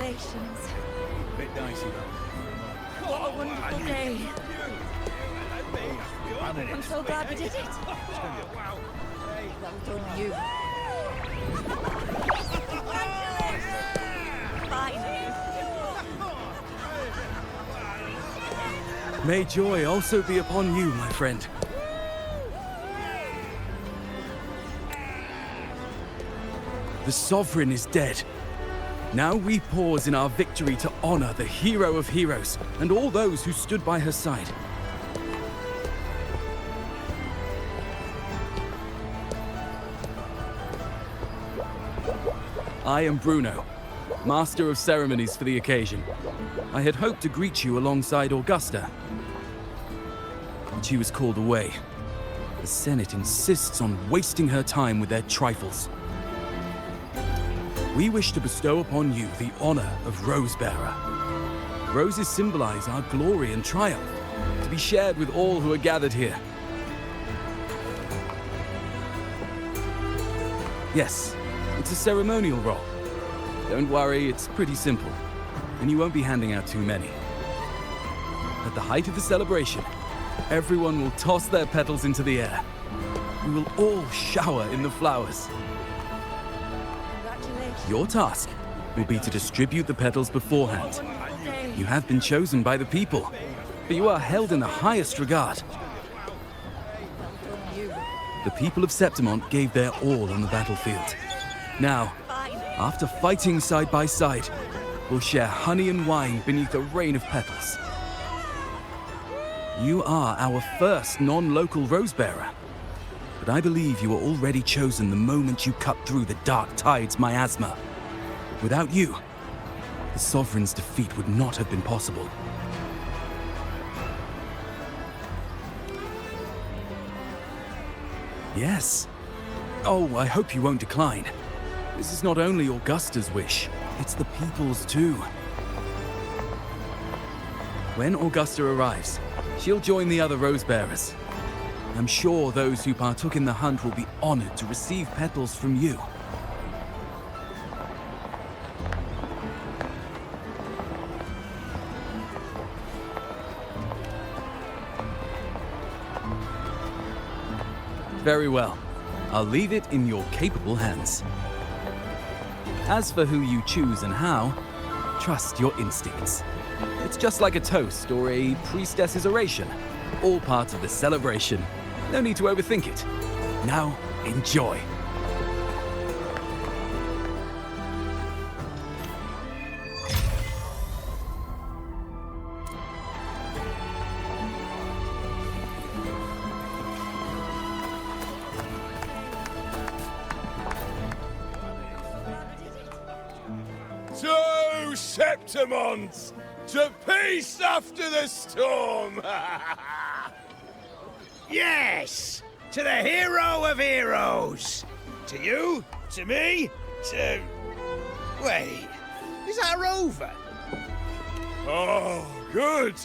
Congratulations. Bit dicey though. What a wonderful day. I'm so glad we did it. Well done, you. Finally. May joy also be upon you, my friend. The Sovereign is dead. Now we pause in our victory to honor the hero of heroes and all those who stood by her side. I am Bruno, Master of Ceremonies for the occasion. I had hoped to greet you alongside Augusta, but she was called away. The Senate insists on wasting her time with their trifles. We wish to bestow upon you the honor of Rosebearer. Roses symbolize our glory and triumph, to be shared with all who are gathered here. Yes, it's a ceremonial role. Don't worry, it's pretty simple, and you won't be handing out too many. At the height of the celebration, everyone will toss their petals into the air. We will all shower in the flowers. Your task will be to distribute the petals beforehand. You have been chosen by the people, but you are held in the highest regard. The people of Septimont gave their all on the battlefield. Now, after fighting side by side, we'll share honey and wine beneath a rain of petals. You are our first non-local Rosebearer, but I believe you were already chosen the moment you cut through the dark tide's miasma. Without you, the Sovereign's defeat would not have been possible. Yes. Oh, I hope you won't decline. This is not only Augusta's wish, it's the people's too. When Augusta arrives, she'll join the other Rosebearers. I'm sure those who partook in the hunt will be honored to receive petals from you. Very well. I'll leave it in your capable hands. As for who you choose and how, trust your instincts. It's just like a toast or a priestess's oration, all part of the celebration. No need to overthink it. Now, enjoy. To Septimont! To peace after the storm! Yes! To the hero of heroes! To you, to me, to... Wait, is that a rover? Oh, good!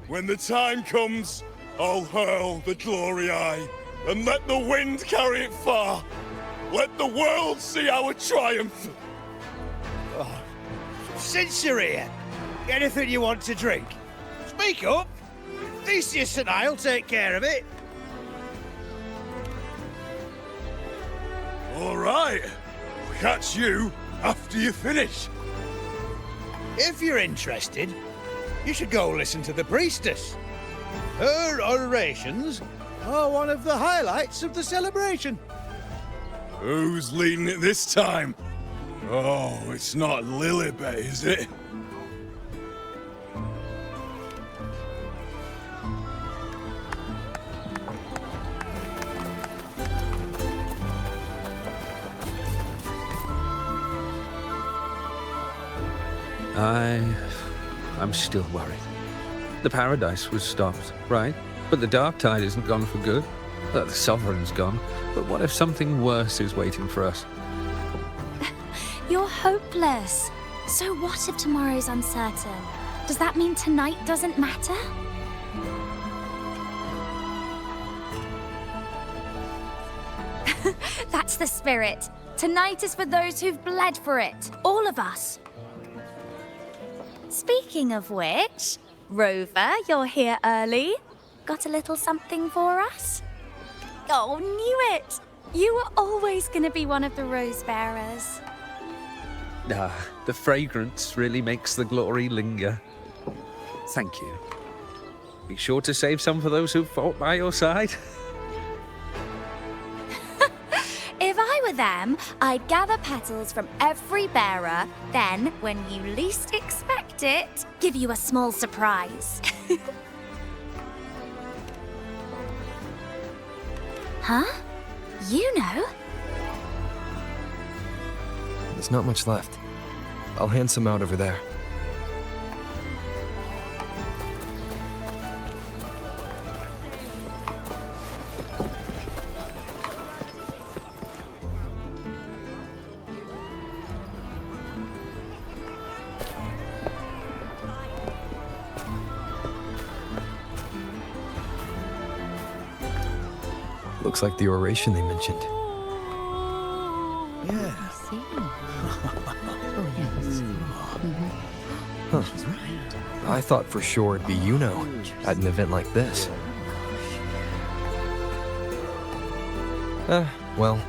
When the time comes, I'll hurl the glory eye and let the wind carry it far. Let the world see our triumph! Since you're here, anything you want to drink? Speak up! Theseus and I'll take care of it. All right. I'll catch you after you finish. If you're interested, you should go listen to the priestess. Her orations are one of the highlights of the celebration. Who's leading it this time? Oh, it's not Lilibet, is it? I'm still worried. The Paradise was stopped, right? But the Dark Tide isn't gone for good. The Sovereign's gone. But what if something worse is waiting for us? You're hopeless. So what if tomorrow's uncertain? Does that mean tonight doesn't matter? That's the spirit. Tonight is for those who've bled for it. All of us. Speaking of which, Rover, you're here early. Got a little something for us? Oh, knew it! You were always going to be one of the rose bearers. The fragrance really makes the glory linger. Thank you. Be sure to save some for those who fought by your side. If I were them, I'd gather petals from every bearer, then, when you least expect it, give you a small surprise. Huh? You know? There's not much left. I'll hand some out over there. Looks like the oration they mentioned. Yeah. Huh. I thought for sure it'd be at an event like this. Well,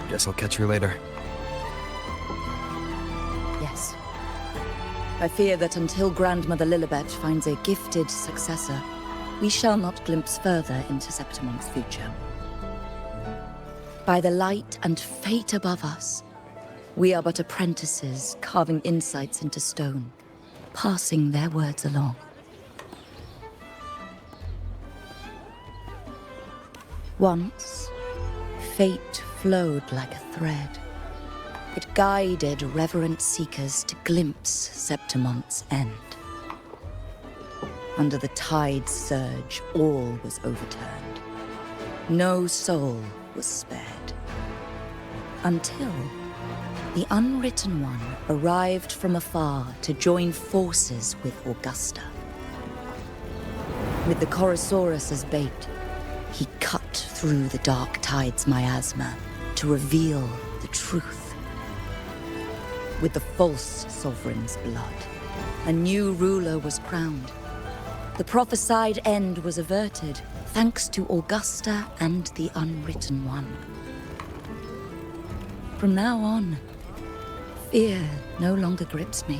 guess I'll catch her later. Yes. I fear that until Grandmother Lilibet finds a gifted successor, we shall not glimpse further into Septimon's future. By the light and fate above us, we are but apprentices carving insights into stone, passing their words along. Once, fate flowed like a thread. It guided reverent seekers to glimpse Septimon's end. Under the tide's surge, all was overturned. No soul was spared. Until the Unwritten One arrived from afar to join forces with Augusta. With the Chorosaurus as bait, he cut through the dark tide's miasma to reveal the truth. With the false sovereign's blood, a new ruler was crowned. The prophesied end was averted, thanks to Augusta and the Unwritten One. From now on, fear no longer grips me.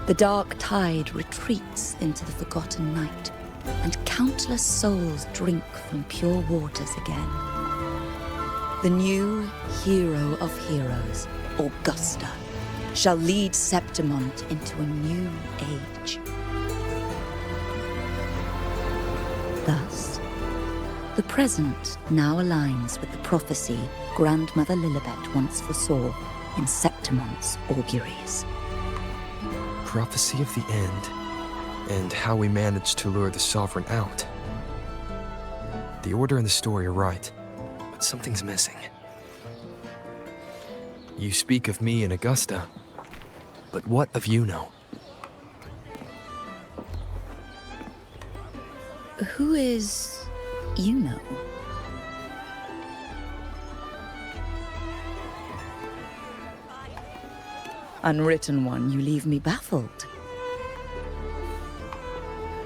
The dark tide retreats into the forgotten night, and countless souls drink from pure waters again. The new hero of heroes, Augusta, shall lead Septimont into a new age. Thus, the present now aligns with the prophecy Grandmother Lilibet once foresaw in Septimont's auguries. Prophecy of the end, and how we managed to lure the Sovereign out. The order and the story are right, but something's missing. You speak of me and Augusta, but what of Yuno? Who is Yuno? Unwritten One, you leave me baffled.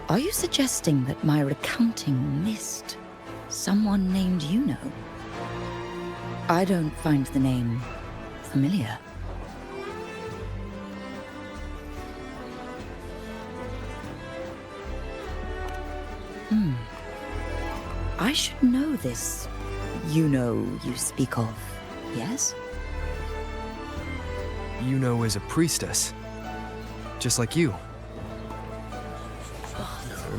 Are you suggesting that my recounting missed someone named Yuno? I don't find the name familiar. I should know this Yuno you speak of, yes? Yuno is a priestess, just like you.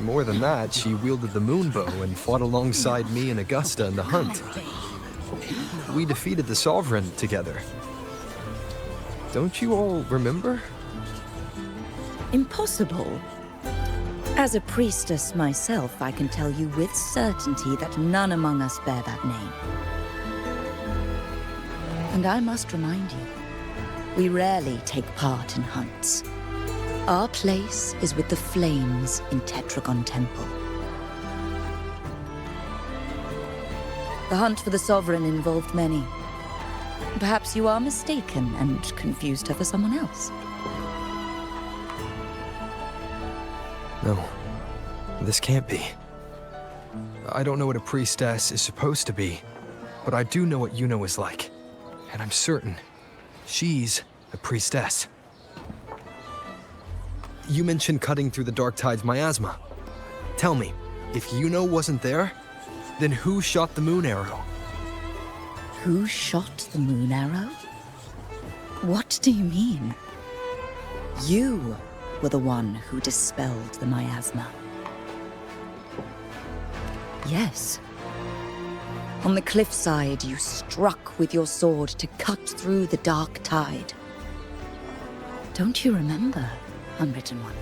More than that, she wielded the moonbow and fought alongside me and Augusta in the hunt. We defeated the Sovereign together. Don't you all remember? Impossible. As a priestess myself, I can tell you with certainty that none among us bear that name. And I must remind you, we rarely take part in hunts. Our place is with the flames in Tetragon Temple. The hunt for the Sovereign involved many. Perhaps you are mistaken and confused her for someone else. No, this can't be. I don't know what a priestess is supposed to be, but I do know what Yuno is like. And I'm certain she's a priestess. You mentioned cutting through the Dark Tide's miasma. Tell me, if Yuno wasn't there, then who shot the moon arrow? Who shot the moon arrow? What do you mean? You were the one who dispelled the miasma. Yes. On the cliffside, you struck with your sword to cut through the Dark Tide. Don't you remember, Unwritten One?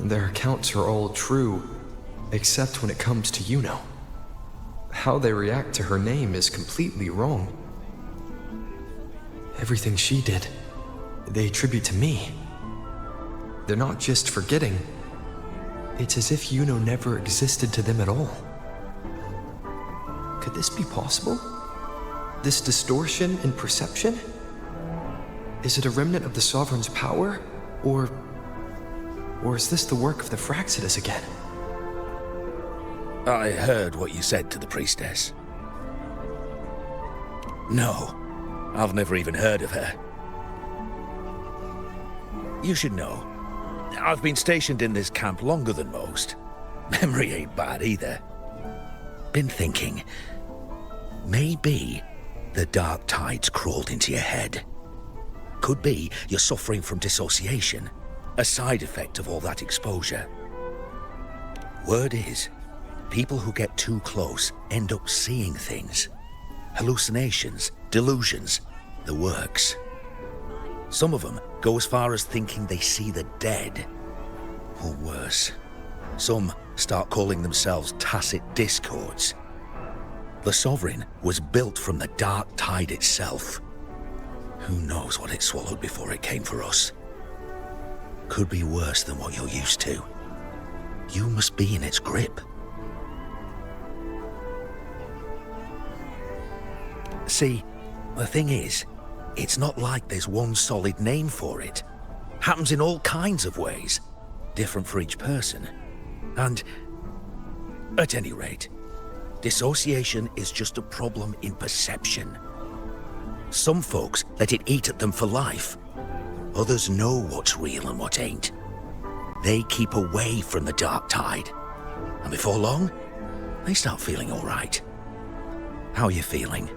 Their accounts are all true, except when it comes to Yuno. How they react to her name is completely wrong. Everything she did, they attribute to me. They're not just forgetting. It's as if Yuno never existed to them at all. Could this be possible? This distortion in perception? Is it a remnant of the Sovereign's power, or is this the work of the Fraxidus again? I heard what you said to the priestess. No, I've never even heard of her. You should know, I've been stationed in this camp longer than most. Memory ain't bad either. Been thinking, maybe the Dark Tide's crawled into your head. Could be you're suffering from dissociation. A side effect of all that exposure. Word is, people who get too close end up seeing things. Hallucinations, delusions, the works. Some of them go as far as thinking they see the dead. Or worse, some start calling themselves tacit discords. The Sovereign was built from the Dark Tide itself. Who knows what it swallowed before it came for us? Could be worse than what you're used to. You must be in its grip. See, the thing is, it's not like there's one solid name for it. Happens in all kinds of ways, different for each person. And, at any rate, dissociation is just a problem in perception. Some folks let it eat at them for life. Others know what's real and what ain't. They keep away from the Dark Tide. And before long, they start feeling all right. How are you feeling?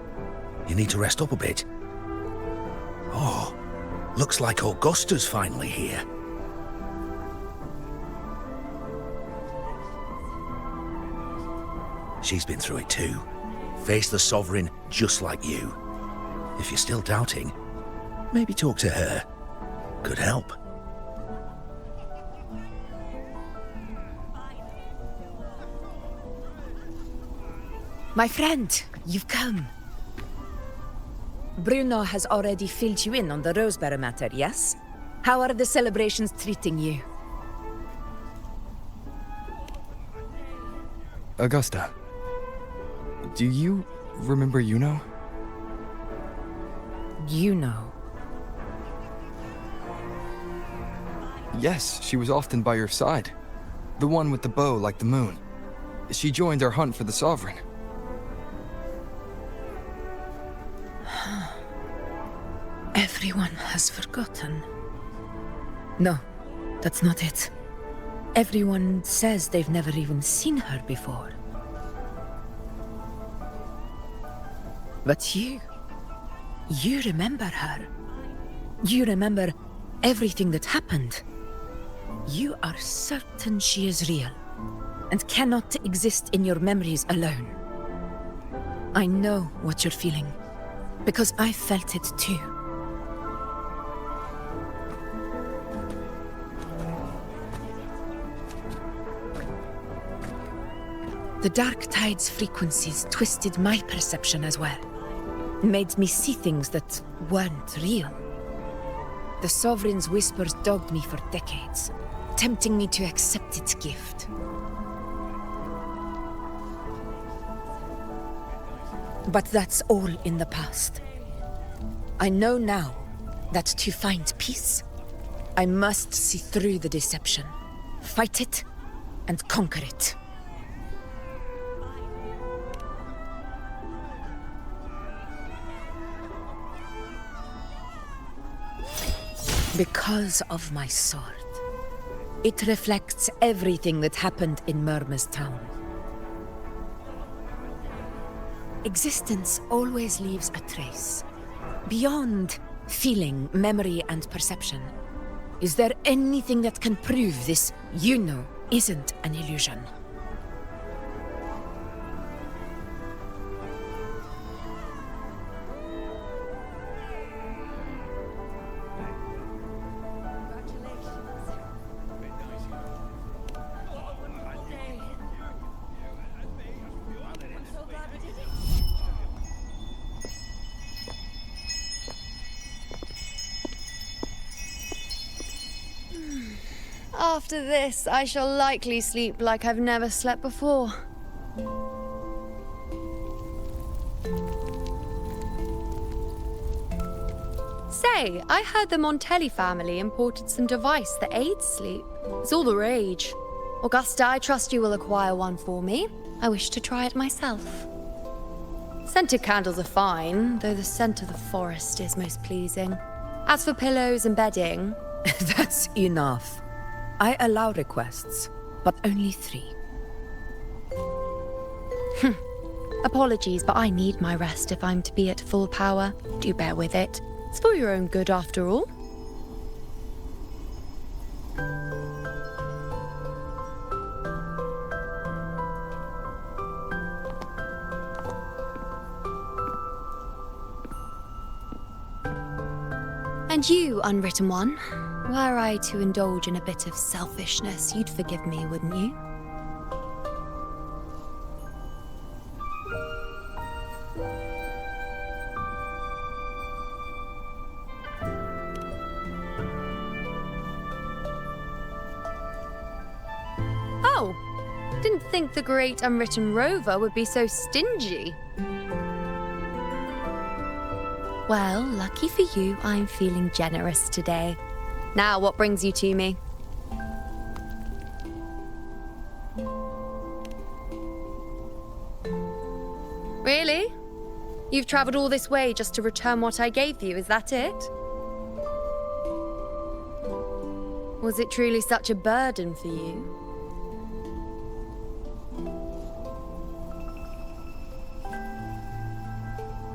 You need to rest up a bit. Oh, looks like Augusta's finally here. She's been through it too. Faced the Sovereign just like you. If you're still doubting, maybe talk to her. Could help. My friend, you've come. Bruno has already filled you in on the Rosebearer matter, yes? How are the celebrations treating you? Augusta, do you remember Yuno? You know. Yes, she was often by your side. The one with the bow like the moon. She joined our hunt for the Sovereign. Everyone has forgotten. No, that's not it. Everyone says they've never even seen her before. But you remember her. You remember everything that happened. You are certain she is real, and cannot exist in your memories alone. I know what you're feeling, because I felt it too. The Dark Tide's frequencies twisted my perception as well. Made me see things that weren't real. The Sovereign's whispers dogged me for decades, tempting me to accept its gift. But that's all in the past. I know now that to find peace, I must see through the deception, fight it, and conquer it. Because of my sword. It reflects everything that happened in Murma's town. Existence always leaves a trace. Beyond feeling, memory, and perception, is there anything that can prove this, isn't an illusion? After this, I shall likely sleep like I've never slept before. Say, I heard the Montelli family imported some device that aids sleep. It's all the rage. Augusta, I trust you will acquire one for me. I wish to try it myself. Scented candles are fine, though the scent of the forest is most pleasing. As for pillows and bedding... That's enough. I allow requests, but only 3. Apologies, but I need my rest if I'm to be at full power. Do bear with it. It's for your own good, after all. And you, Unwritten One, were I to indulge in a bit of selfishness, you'd forgive me, wouldn't you? Oh, didn't think the great Unwritten Rover would be so stingy. Well, lucky for you, I'm feeling generous today. Now, what brings you to me? Really? You've traveled all this way just to return what I gave you, is that it? Was it truly such a burden for you?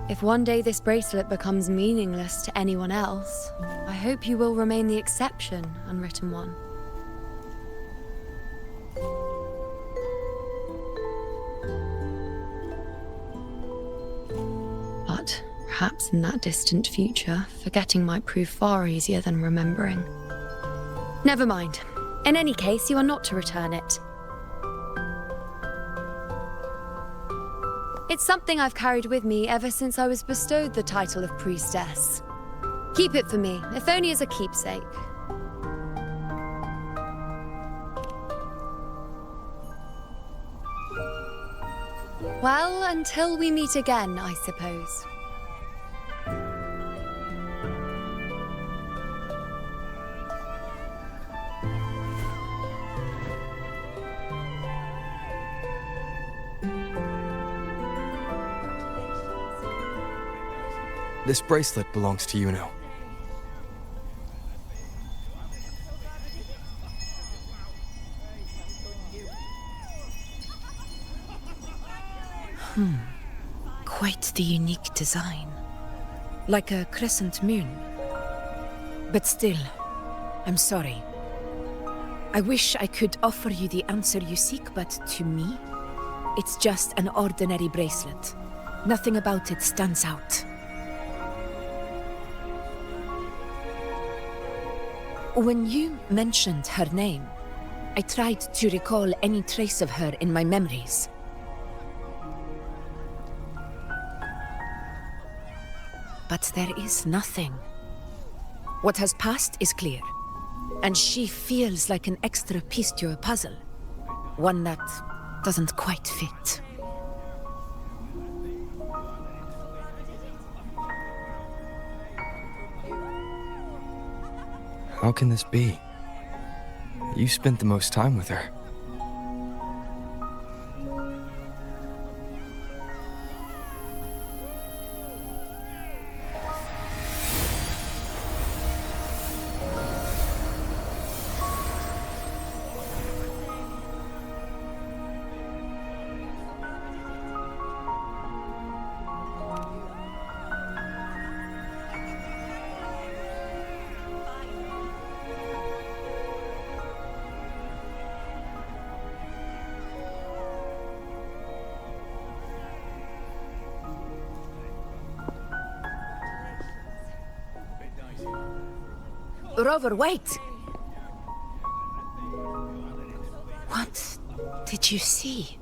If one day this bracelet becomes meaningless to anyone else, I hope you will remain the exception, Unwritten One. But perhaps in that distant future, forgetting might prove far easier than remembering. Never mind. In any case, you are not to return it. It's something I've carried with me ever since I was bestowed the title of priestess. Keep it for me, if only as a keepsake. Well, until we meet again, I suppose. This bracelet belongs to Yuno. Quite the unique design. Like a crescent moon. But still, I'm sorry. I wish I could offer you the answer you seek, but to me, it's just an ordinary bracelet. Nothing about it stands out. When you mentioned her name, I tried to recall any trace of her in my memories. But there is nothing. What has passed is clear, and she feels like an extra piece to a puzzle. One that doesn't quite fit. How can this be? You spent the most time with her. Rover, wait! What did you see?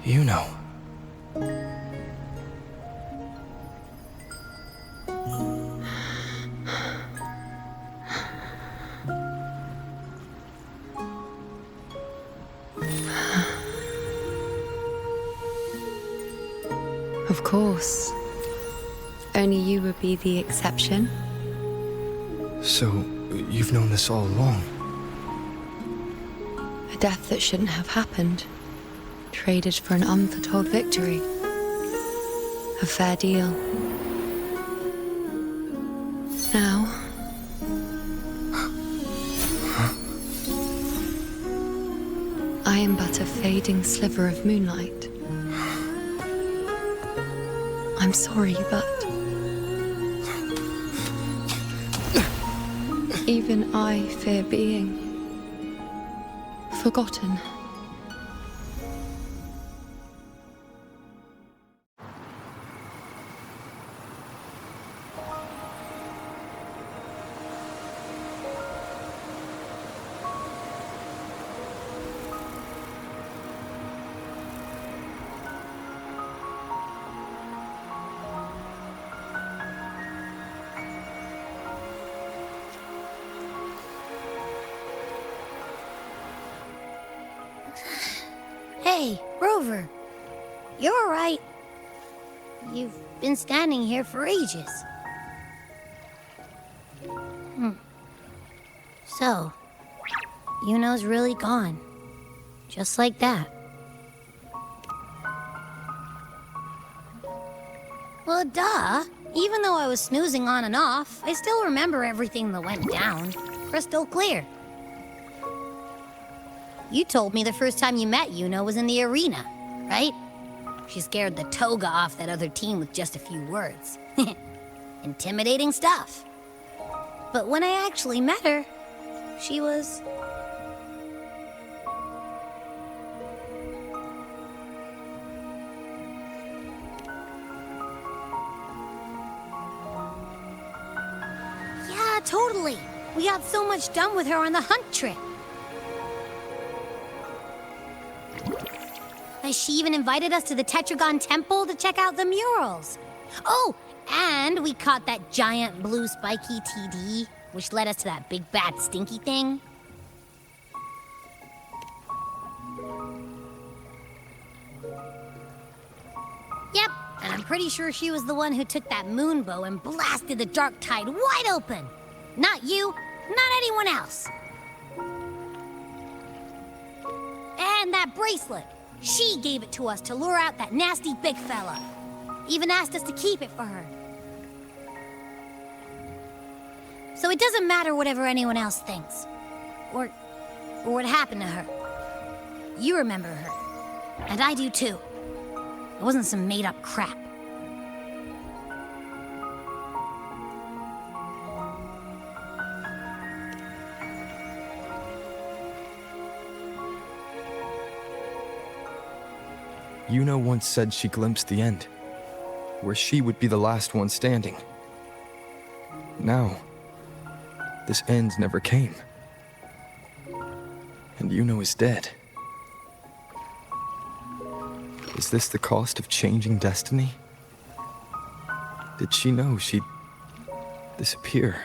You know. Of course. Only you would be the exception. So, you've known this all along? A death that shouldn't have happened. Traded for an unforetold victory. A fair deal. Now... I am but a fading sliver of moonlight. I'm sorry, but... even I fear being... forgotten. Hey, Rover. You're all right. You've been standing here for ages. So, Yuno's really gone. Just like that. Well, duh. Even though I was snoozing on and off, I still remember everything that went down. Crystal clear. You told me the first time you met Yuno was in the arena, right? She scared the toga off that other team with just a few words. Intimidating stuff. But when I actually met her, she was... Yeah, totally. We got so much done with her on the hunt trip. She even invited us to the Tetragon Temple to check out the murals. Oh, and we caught that giant blue spiky TD, which led us to that big bad stinky thing. Yep, and I'm pretty sure she was the one who took that moon bow and blasted the dark tide wide open. Not you, not anyone else. And that bracelet. She gave it to us to lure out that nasty big fella. Even asked us to keep it for her. So it doesn't matter whatever anyone else thinks. Or what happened to her. You remember her. And I do too. It wasn't some made-up crap. Yuno once said she glimpsed the end, where she would be the last one standing. Now, this end never came. And Yuno is dead. Is this the cost of changing destiny? Did she know she'd disappear,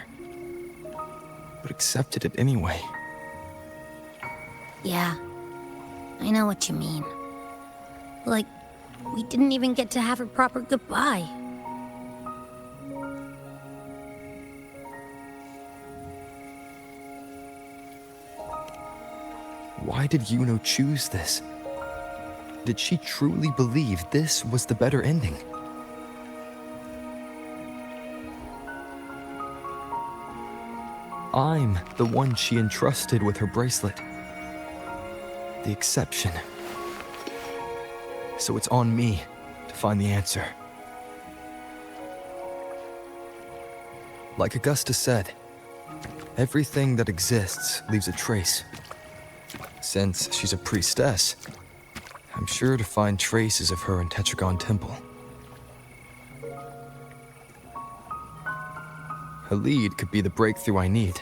but accepted it anyway? Yeah, I know what you mean. Like, we didn't even get to have a proper goodbye. Why did Yuno choose this? Did she truly believe this was the better ending? I'm the one she entrusted with her bracelet. The exception. So it's on me to find the answer. Like Augusta said, everything that exists leaves a trace. Since she's a priestess, I'm sure to find traces of her in Tetragon Temple. Her lead could be the breakthrough I need.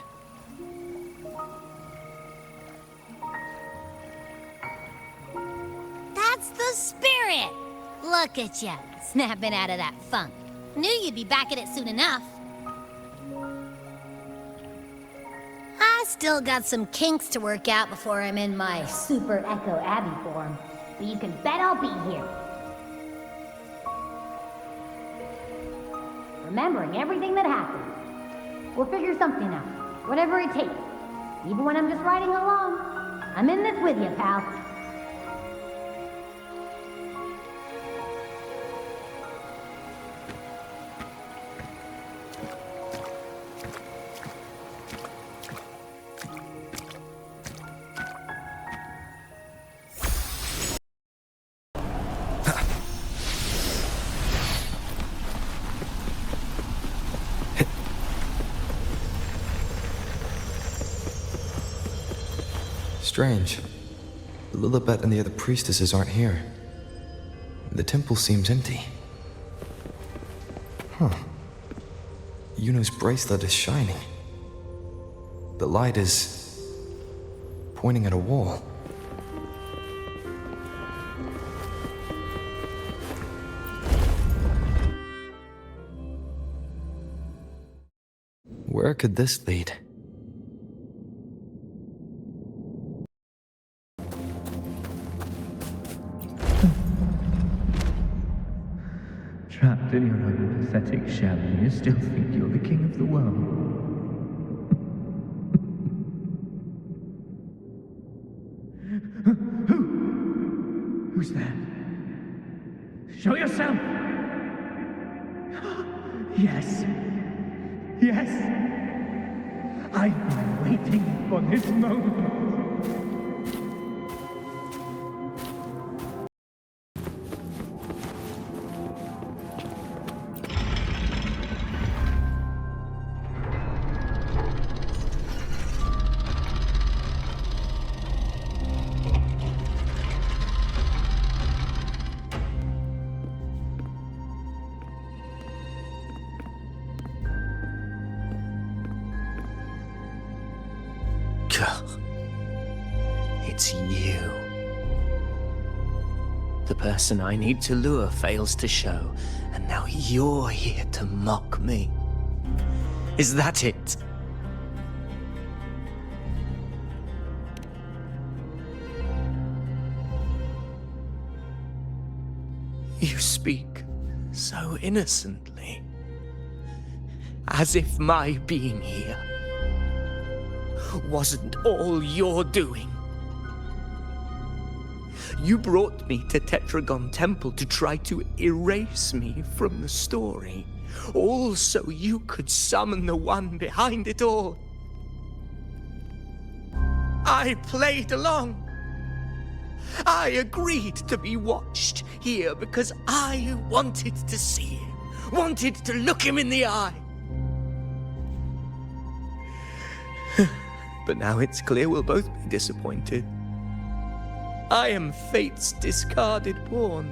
That's the spirit! Look at ya, snapping out of that funk. Knew you'd be back at it soon enough. I still got some kinks to work out before I'm in my Super Echo Abbey form, but you can bet I'll be here. Remembering everything that happened. We'll figure something out, whatever it takes. Even when I'm just riding along, I'm in this with you, pal. Strange. Lilibet and the other priestesses aren't here. The temple seems empty. Huh. Yuno's bracelet is shining. The light is pointing at a wall. Where could this lead? Trapped in your own pathetic shell, and you still think you're the king of the world. Who's there? Show yourself! Yes. Yes. I've been waiting for this moment. It's you. The person I need to lure fails to show, and now you're here to mock me. Is that it? You speak so innocently, as if my being here wasn't all you're doing. You brought me to Tetragon Temple to try to erase me from the story, all so you could summon the one behind it all. I played along. I agreed to be watched here because I wanted to see him, wanted to look him in the eye. But now it's clear we'll both be disappointed. I am fate's discarded pawn.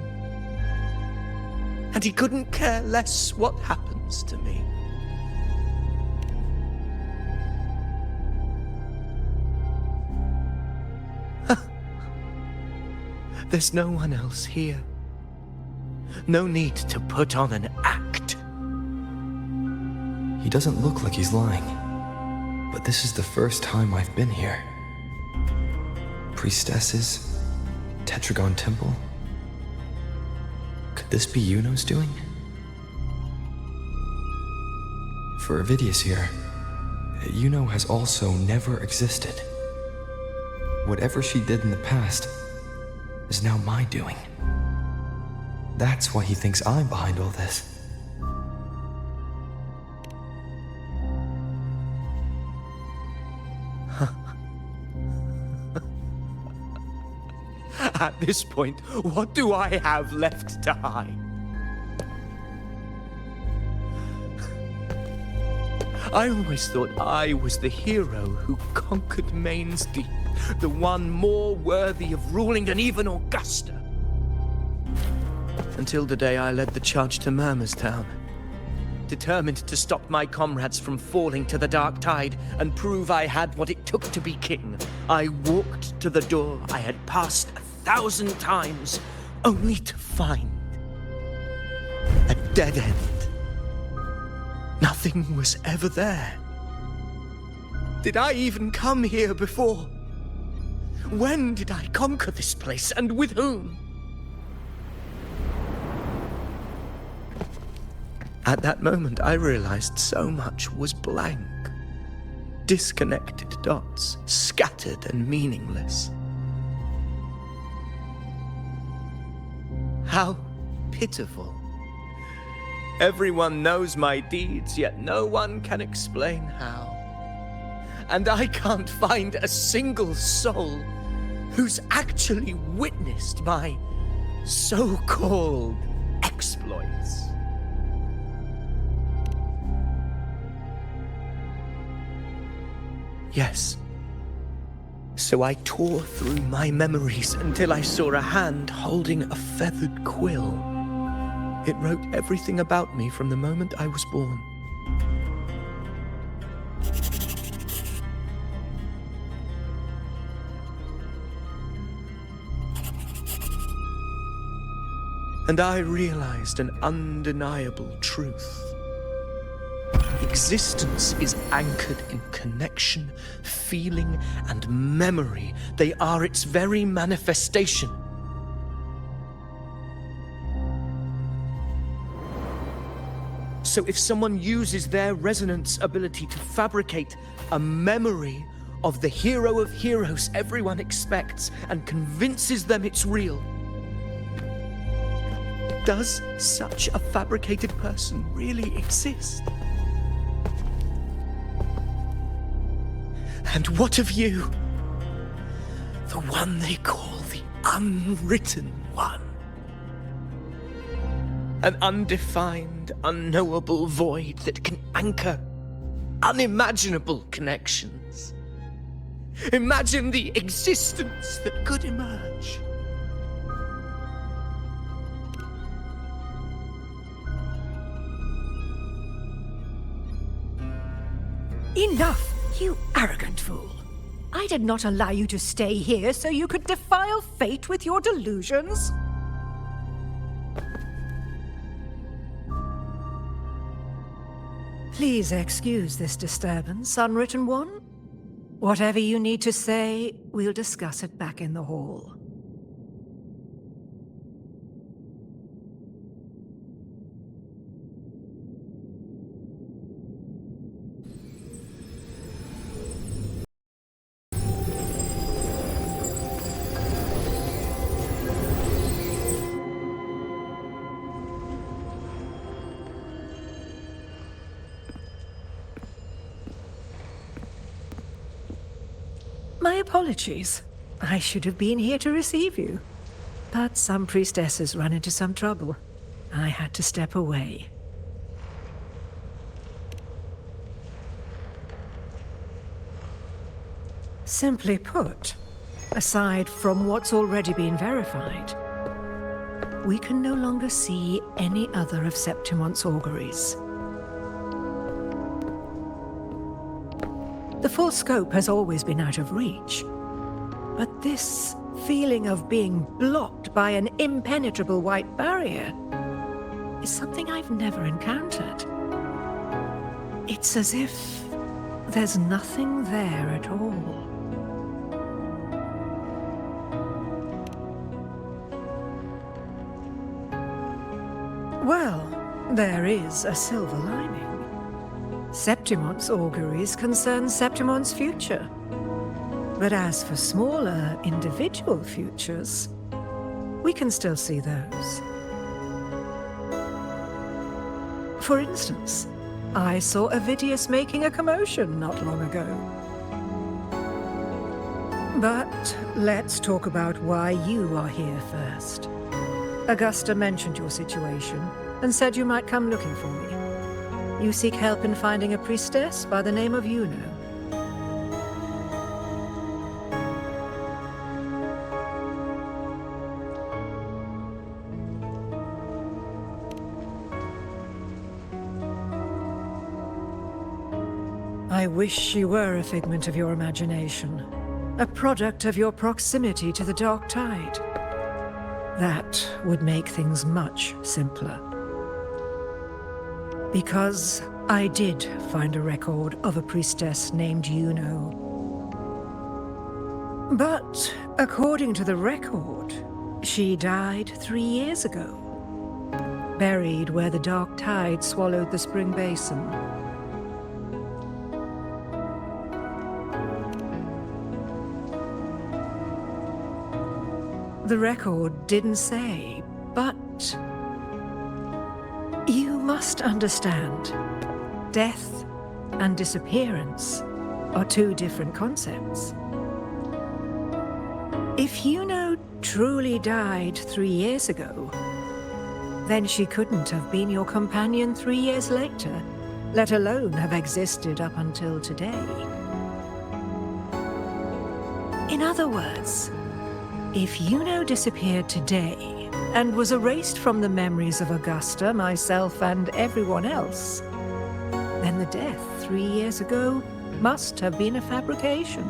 And he couldn't care less what happens to me. There's no one else here. No need to put on an act. He doesn't look like he's lying. But this is the first time I've been here. Priestesses, Tetragon Temple. Could this be Yuno's doing? For Avidius here, Yuno has also never existed. Whatever she did in the past is now my doing. That's why he thinks I'm behind all this. At this point, what do I have left to hide? I always thought I was the hero who conquered Main's Deep, the one more worthy of ruling than even Augusta. Until the day I led the charge to Murmurstown, determined to stop my comrades from falling to the dark tide and prove I had what it took to be king. I walked to the door I had passed 1,000 times, only to find a dead end. Nothing was ever there. Did I even come here before? When did I conquer this place, and with whom? At that moment, I realized so much was blank. Disconnected dots, scattered and meaningless. How pitiful. Everyone knows my deeds, yet no one can explain how. And I can't find a single soul who's actually witnessed my so-called exploits. Yes. So I tore through my memories until I saw a hand holding a feathered quill. It wrote everything about me from the moment I was born. And I realized an undeniable truth. Existence is anchored in connection, feeling, and memory. They are its very manifestation. So if someone uses their resonance ability to fabricate a memory of the hero of heroes everyone expects and convinces them it's real, does such a fabricated person really exist? And what of you? The one they call the Unwritten One. An undefined, unknowable void that can anchor unimaginable connections. Imagine the existence that could emerge. Enough, you arrogant fool. I did not allow you to stay here so you could defile fate with your delusions. Please excuse this disturbance, Unwritten One. Whatever you need to say, we'll discuss it back in the hall. My apologies. I should have been here to receive you. But some priestesses run into some trouble. I had to step away. Simply put, aside from what's already been verified, we can no longer see any other of Septimon's auguries. The full scope has always been out of reach, but this feeling of being blocked by an impenetrable white barrier is something I've never encountered. It's as if there's nothing there at all. Well, there is a silver lining. Septimon's auguries concern Septimon's future. But as for smaller, individual futures, we can still see those. For instance, I saw Avidius making a commotion not long ago. But let's talk about why you are here first. Augusta mentioned your situation and said you might come looking for me. You seek help in finding a priestess by the name of Yuno. I wish she were a figment of your imagination, a product of your proximity to the Dark Tide. That would make things much simpler. Because I did find a record of a priestess named Yuno. But according to the record, she died 3 years ago, buried where the Dark Tide swallowed the spring basin. The record didn't say, but you must understand, death and disappearance are two different concepts. If Yuno truly died 3 years ago, then she couldn't have been your companion 3 years later, let alone have existed up until today. In other words, if Yuno disappeared today and was erased from the memories of Augusta, myself, and everyone else, then the death 3 years ago must have been a fabrication.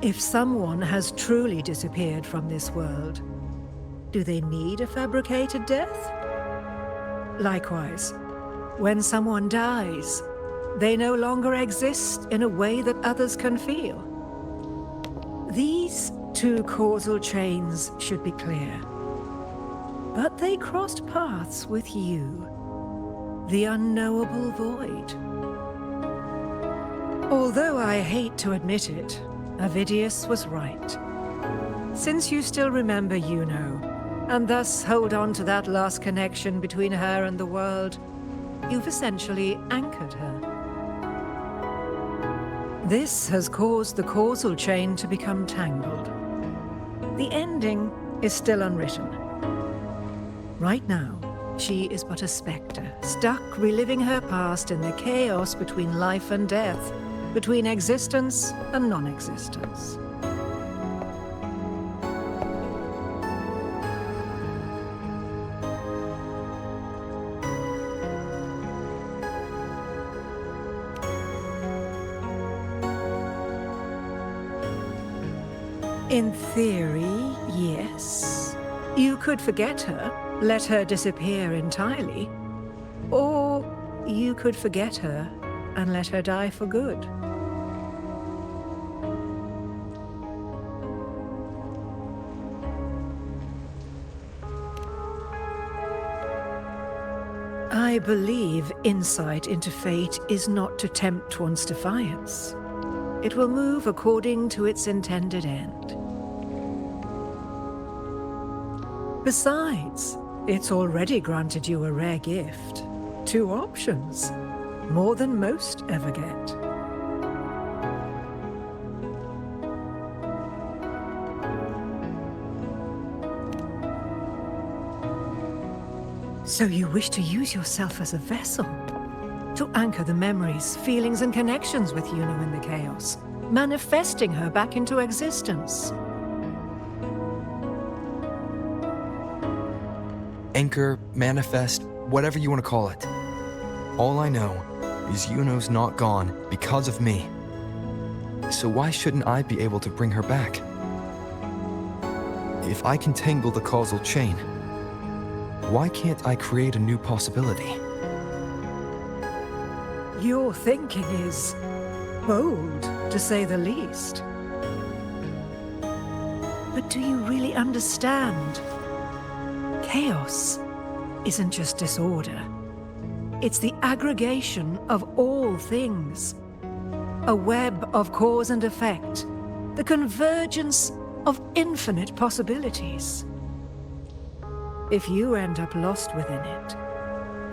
If someone has truly disappeared from this world, do they need a fabricated death? Likewise, when someone dies, they no longer exist in a way that others can feel. These two causal chains should be clear. But they crossed paths with you, the unknowable void. Although I hate to admit it, Avidius was right. Since you still remember Yuno, and thus hold on to that last connection between her and the world, you've essentially anchored her. This has caused the causal chain to become tangled. The ending is still unwritten. Right now, she is but a spectre, stuck reliving her past in the chaos between life and death, between existence and non-existence. In theory, yes. You could forget her, let her disappear entirely. Or you could forget her and let her die for good. I believe insight into fate is not to tempt one's defiance. It will move according to its intended end. Besides, it's already granted you a rare gift. 2 options, more than most ever get. So you wish to use yourself as a vessel? To anchor the memories, feelings, and connections with Yuno in the chaos, manifesting her back into existence. Anchor, manifest, whatever you want to call it. All I know is Yuno's not gone because of me. So why shouldn't I be able to bring her back? If I can tangle the causal chain, why can't I create a new possibility? Your thinking is bold, to say the least. But do you really understand? Chaos isn't just disorder. It's the aggregation of all things. A web of cause and effect. The convergence of infinite possibilities. If you end up lost within it,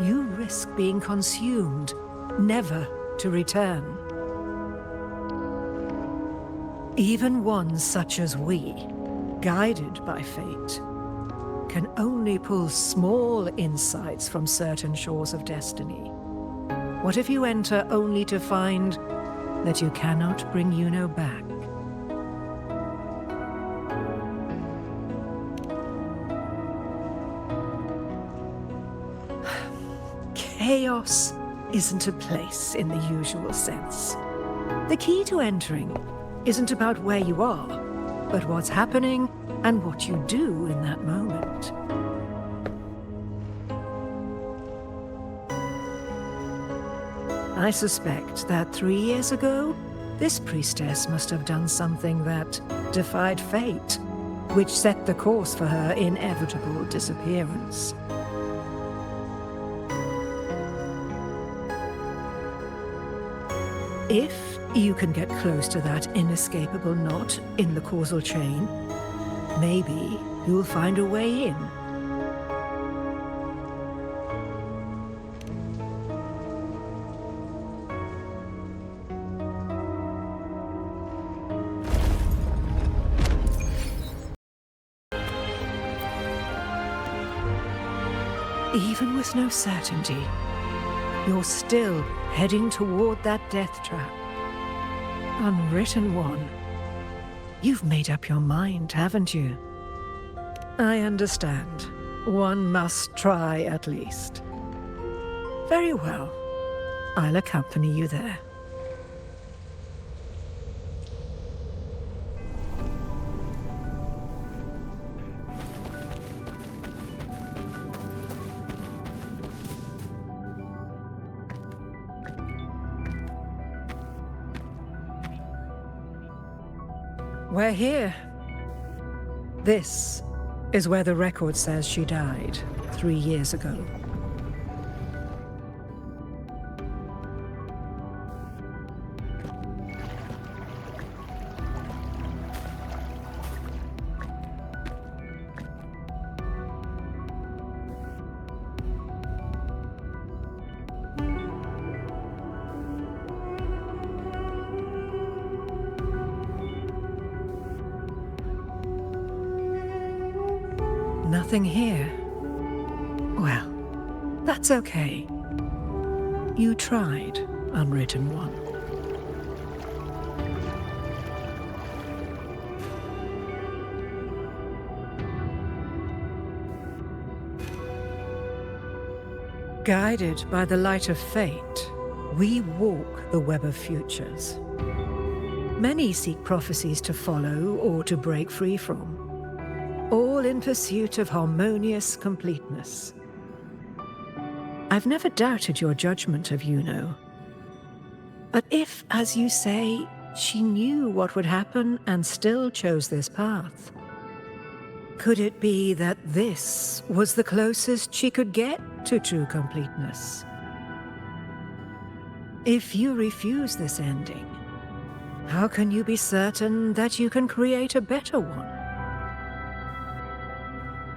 you risk being consumed, never to return. Even ones such as we, guided by fate, can only pull small insights from certain shores of destiny. What if you enter only to find that you cannot bring Yuno back? Chaos isn't a place in the usual sense. The key to entering isn't about where you are, but what's happening and what you do in that moment. I suspect that 3 years ago, this priestess must have done something that defied fate, which set the course for her inevitable disappearance. If you can get close to that inescapable knot in the causal chain, maybe you'll find a way in. Even with no certainty, you're still heading toward that death trap. Unwritten one. You've made up your mind, haven't you? I understand. One must try at least. Very well. I'll accompany you there. We're here. This is where the record says she died 3 years ago. Nothing here. Well, that's okay. You tried, Unwritten One. Guided by the light of fate, we walk the web of futures. Many seek prophecies to follow or to break free from, all in pursuit of harmonious completeness. I've never doubted your judgment of Yuno. But if, as you say, she knew what would happen and still chose this path, could it be that this was the closest she could get to true completeness? If you refuse this ending, how can you be certain that you can create a better one?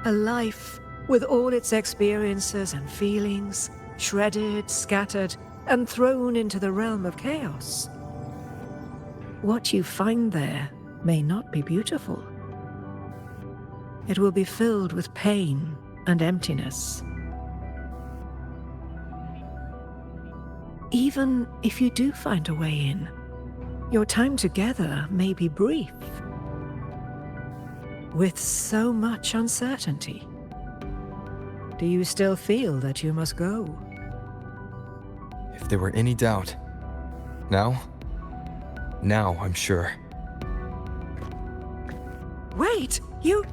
A life with all its experiences and feelings, shredded, scattered, and thrown into the realm of chaos. What you find there may not be beautiful. It will be filled with pain and emptiness. Even if you do find a way in, your time together may be brief. With so much uncertainty, do you still feel that you must go? If there were any doubt, now I'm sure. Wait, you...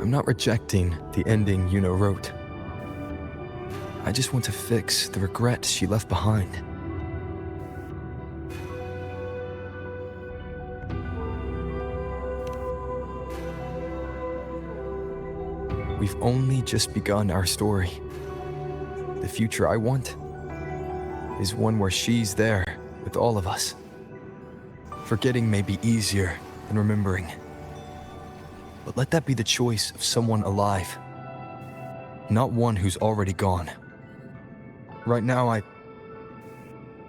I'm not rejecting the ending Yuno wrote. I just want to fix the regret she left behind. We've only just begun our story. The future I want is one where she's there with all of us. Forgetting may be easier than remembering. But let that be the choice of someone alive, not one who's already gone. Right now, I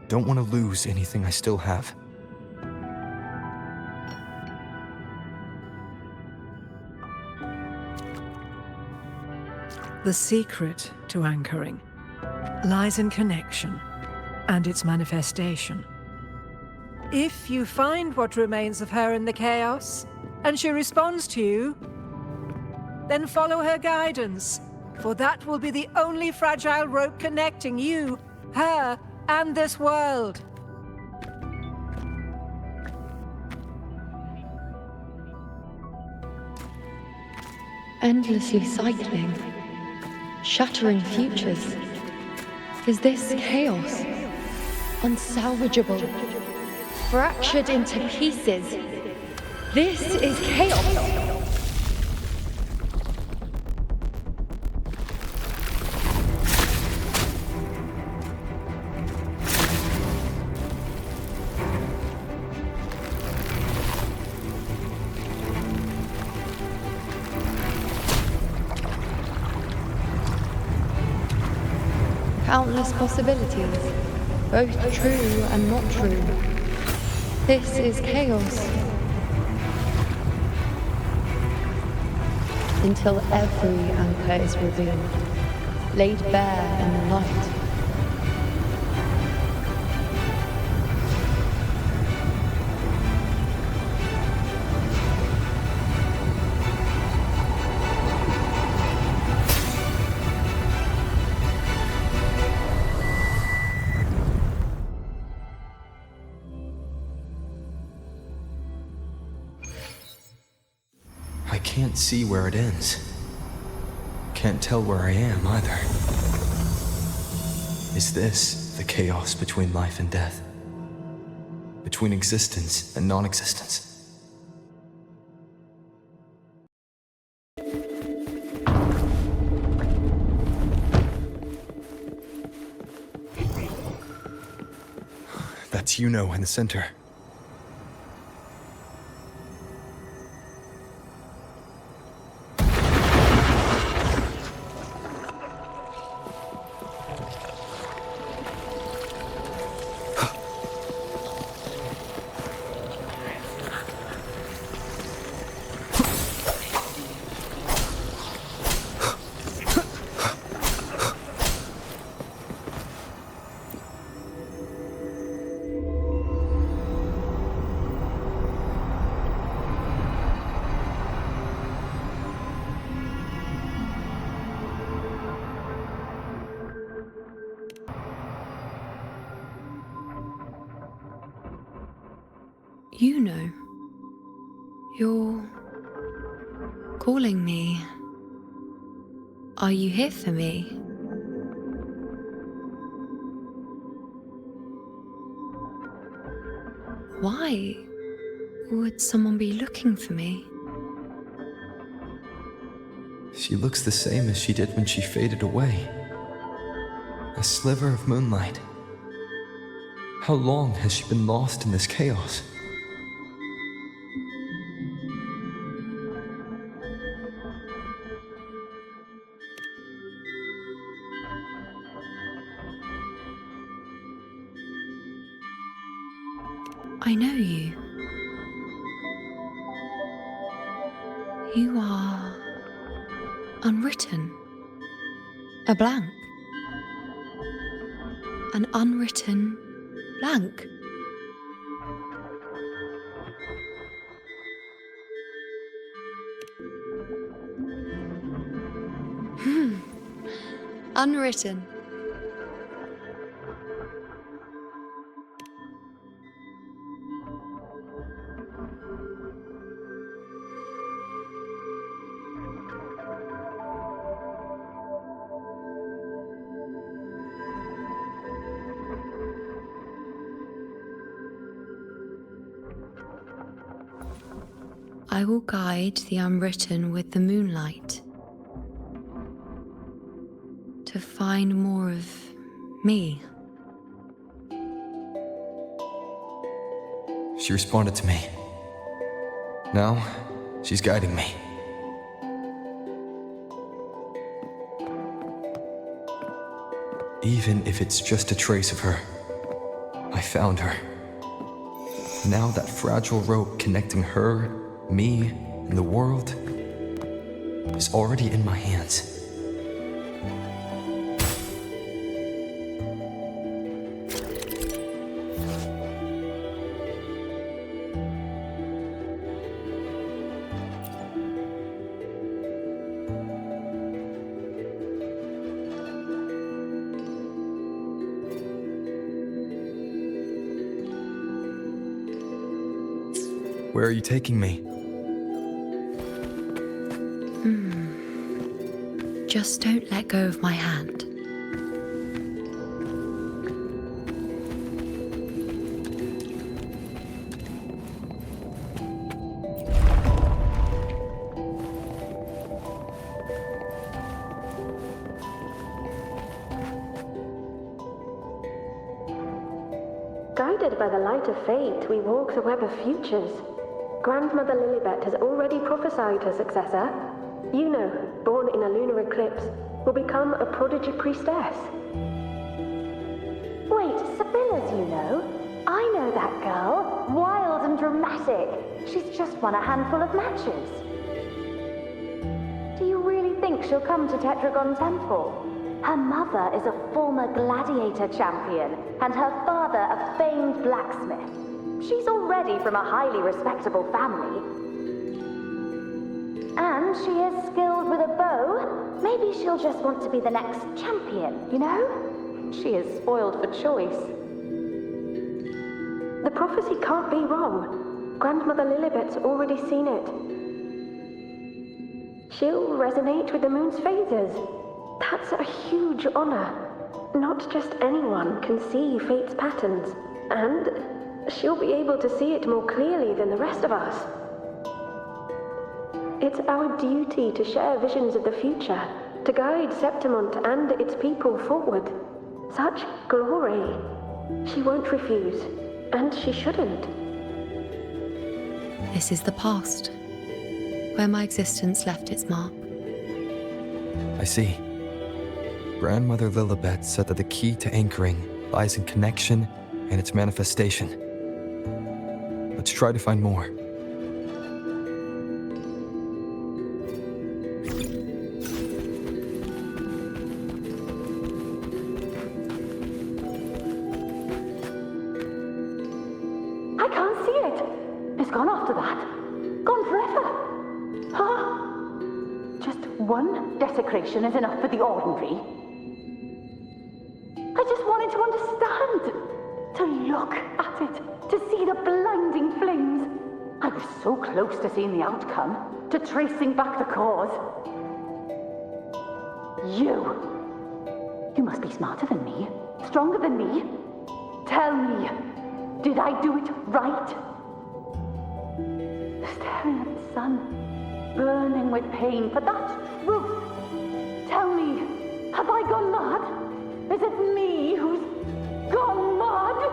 don't want to lose anything I still have. The secret to anchoring lies in connection and its manifestation. If you find what remains of her in the chaos, and she responds to you, then follow her guidance, for that will be the only fragile rope connecting you, her, and this world. Endlessly cycling, shattering futures. Is this chaos? Unsalvageable, fractured into pieces. This is chaos! Countless possibilities, both true and not true. This is chaos. Until every anchor is revealed, laid bare in the light. I can't see where it ends. Can't tell where I am either. Is this the chaos between life and death? Between existence and non-existence? That's Yuno in the center. You know, you're calling me. Are you here for me? Why would someone be looking for me? She looks the same as she did when she faded away. A sliver of moonlight. How long has she been lost in this chaos? I know you. You are unwritten. A blank. An unwritten blank. Unwritten. I will guide the unwritten with the moonlight to find more of me. She responded to me. Now, she's guiding me. Even if it's just a trace of her, I found her. Now that fragile rope connecting her, me, and the world is already in my hands. Where are you taking me? Just don't let go of my hand. Guided by the light of fate, we walk the web of futures. Grandmother Lilibet has already prophesied her successor. Juno, born in a lunar eclipse, will become a prodigy priestess. Wait, Sibylla's Juno? I know that girl. Wild and dramatic. She's just won a handful of matches. Do you really think she'll come to Tetragon Temple? Her mother is a former gladiator champion, and her father a famed blacksmith. She's already from a highly respectable family. And she is skilled with a bow. Maybe she'll just want to be the next champion, you know? She is spoiled for choice. The prophecy can't be wrong. Grandmother Lilibet's already seen it. She'll resonate with the moon's phases. That's a huge honor. Not just anyone can see fate's patterns, and she'll be able to see it more clearly than the rest of us. It's our duty to share visions of the future, to guide Septimont and its people forward. Such glory. She won't refuse, and she shouldn't. This is the past, where my existence left its mark. I see. Grandmother Lilibet said that the key to anchoring lies in connection and its manifestation. Let's try to find more. I can't see it. It's gone after that. Gone forever. Huh? Just one desecration is enough for the ordinary. I just wanted to understand. To look at it. To see the blinding flames. I was so close to seeing the outcome. To tracing back the cause. You must be smarter than me. Stronger than me. Tell me. Did I do it right? Staring at the sun, burning with pain for that truth. Tell me, have I gone mad? Is it me who's gone mad?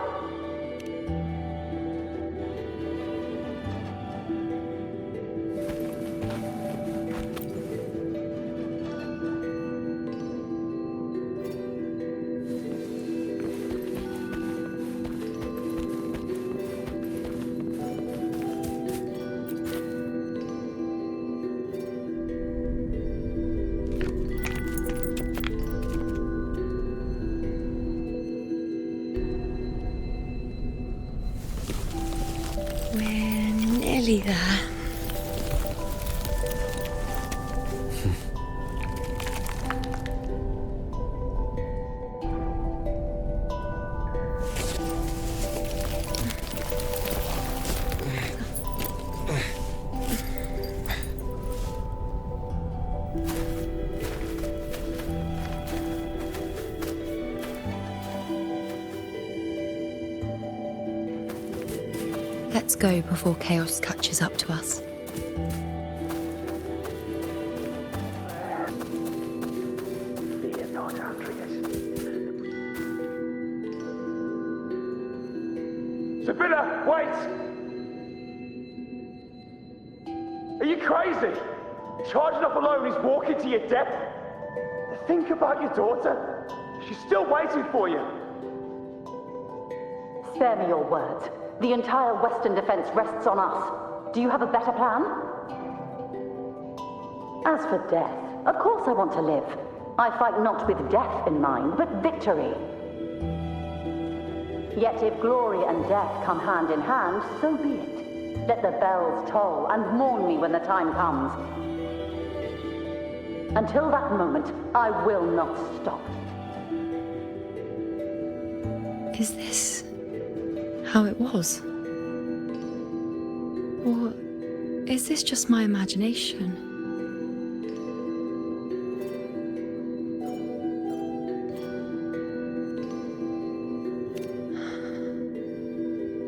nearly there. Let's go before chaos catches up to us. Fear not, Andreas. Sibylla, wait! Are you crazy? Charging up alone is walking to your death. Think about your daughter. She's still waiting for you. Spare me your words. The entire Western defense rests on us. Do you have a better plan? As for death, of course I want to live. I fight not with death in mind, but victory. Yet if glory and death come hand in hand, so be it. Let the bells toll and mourn me when the time comes. Until that moment, I will not stop. Is this how it was? Or is this just my imagination?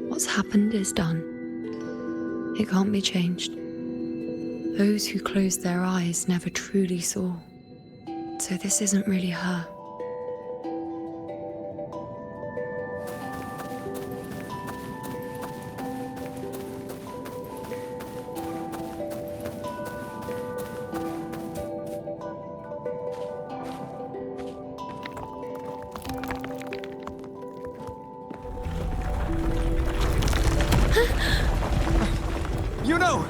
What's happened is done. It can't be changed. Those who closed their eyes never truly saw. So this isn't really her. You know!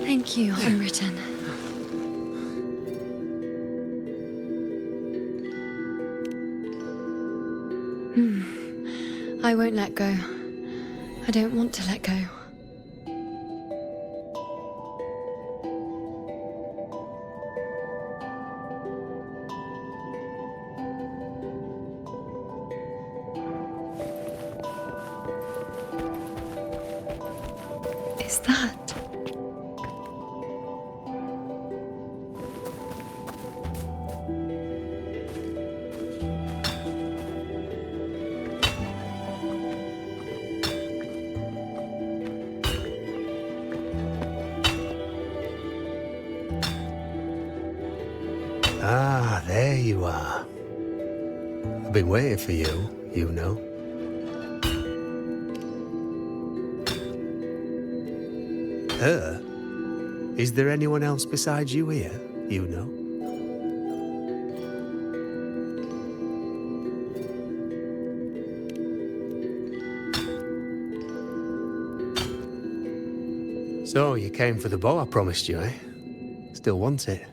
Thank you, Unwritten. I won't let go. I don't want to let go. Is that? Ah, there you are. I've been waiting for you, you know. Her? Is there anyone else besides you here, you know? So, you came for the bow I promised you, eh? Still want it?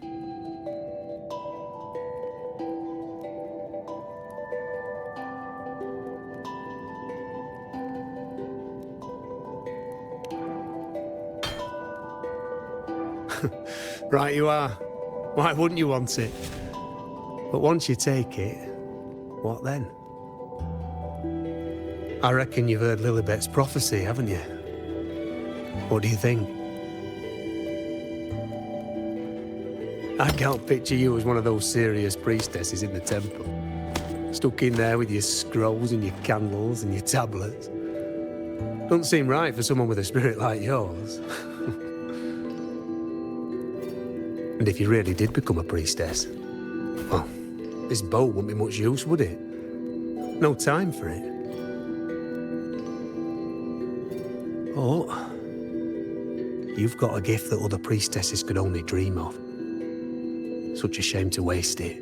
Right you are. Why wouldn't you want it? But once you take it, what then? I reckon you've heard Lilibet's prophecy, haven't you? What do you think? I can't picture you as one of those serious priestesses in the temple. Stuck in there with your scrolls and your candles and your tablets. Doesn't seem right for someone with a spirit like yours. And if you really did become a priestess, well, this bow wouldn't be much use, would it? No time for it. Oh, you've got a gift that other priestesses could only dream of. Such a shame to waste it.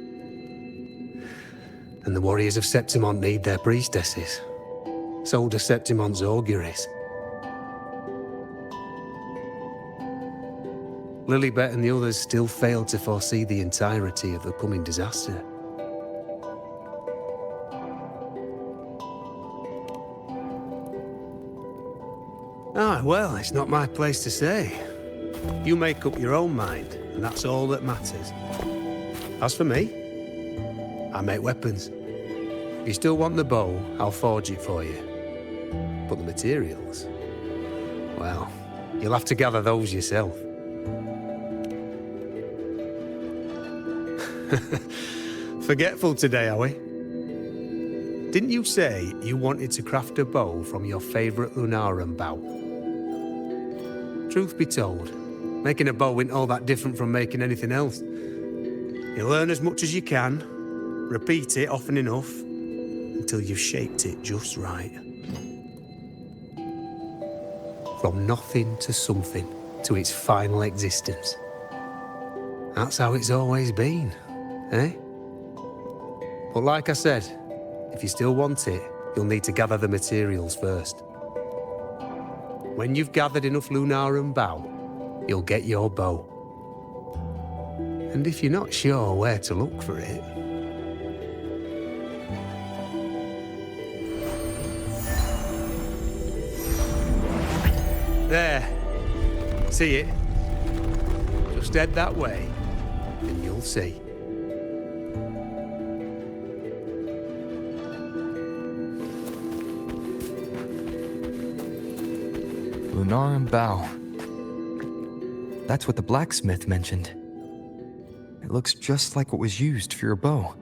And the warriors of Septimont need their priestesses. So do Septimont's auguries. Lilibet and the others still failed to foresee the entirety of the coming disaster. Well, it's not my place to say. You make up your own mind, and that's all that matters. As for me, I make weapons. If you still want the bow, I'll forge it for you. But the materials, well, you'll have to gather those yourself. Forgetful today, are we? Didn't you say you wanted to craft a bow from your favourite Lunarum bow? Truth be told, making a bow isn't all that different from making anything else. You learn as much as you can, repeat it often enough, until you've shaped it just right. From nothing to something, to its final existence. That's how it's always been, eh? But like I said, if you still want it, you'll need to gather the materials first. When you've gathered enough Lunarum bow, you'll get your bow. And if you're not sure where to look for it... There. See it? Just head that way, and you'll see. Lunarum bow. That's what the blacksmith mentioned. It looks just like what was used for your bow.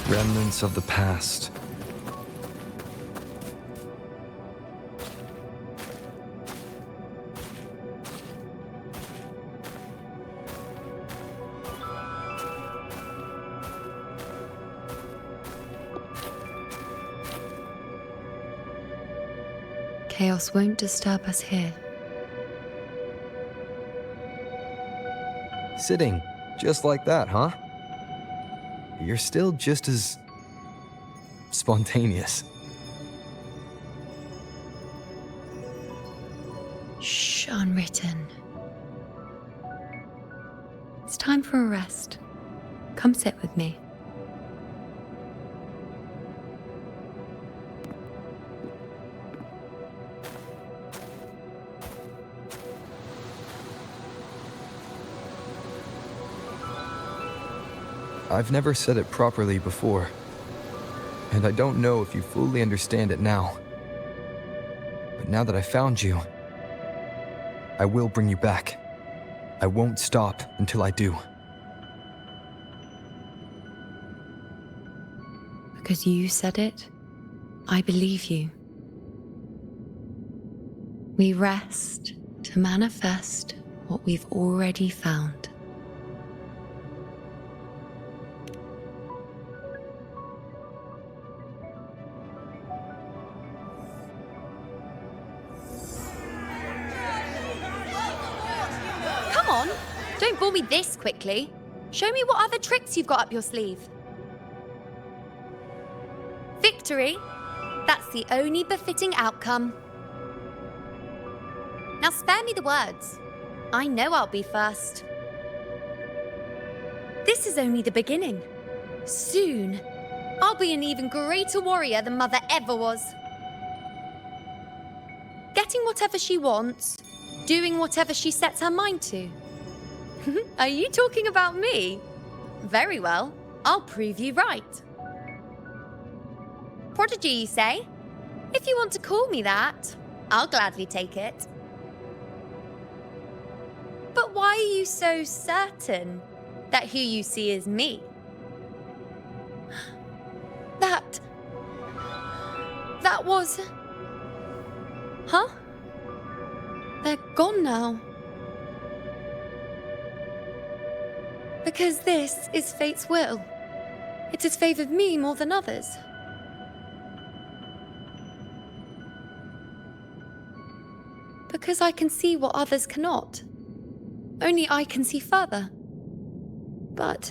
Remnants of the past. Chaos won't disturb us here. Sitting, just like that, huh? You're still just as... spontaneous. Shh, unwritten. It's time for a rest. Come sit with me. I've never said it properly before, and I don't know if you fully understand it now. But now that I found you, I will bring you back. I won't stop until I do. Because you said it, I believe you. We rest to manifest what we've already found. Don't bore me this quickly. Show me what other tricks you've got up your sleeve. Victory? That's the only befitting outcome. Now spare me the words. I know I'll be first. This is only the beginning. Soon, I'll be an even greater warrior than Mother ever was. Getting whatever she wants, doing whatever she sets her mind to. Are you talking about me? Very well, I'll prove you right. Prodigy, you say? If you want to call me that, I'll gladly take it. But why are you so certain that who you see is me? That was... Huh? They're gone now. Because this is fate's will. It has favored me more than others. Because I can see what others cannot. Only I can see further. But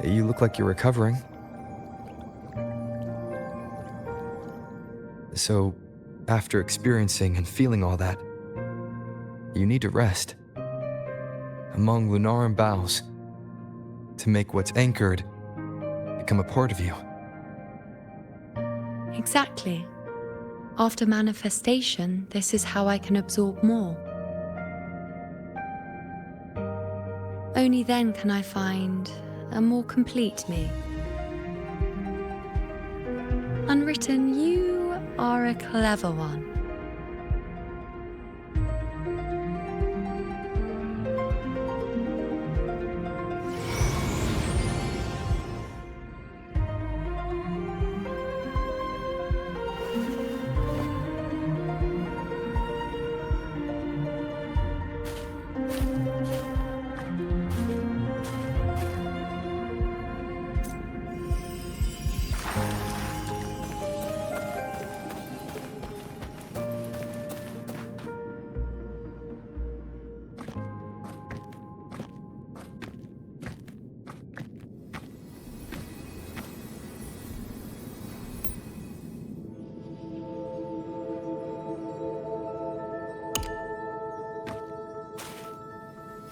You look like you're recovering. So, after experiencing and feeling all that, you need to rest among Lunaran boughs to make what's anchored become a part of you. exactly. After manifestation, this is how I can absorb more. Only then can I find a more complete me. Unwritten, you are a clever one.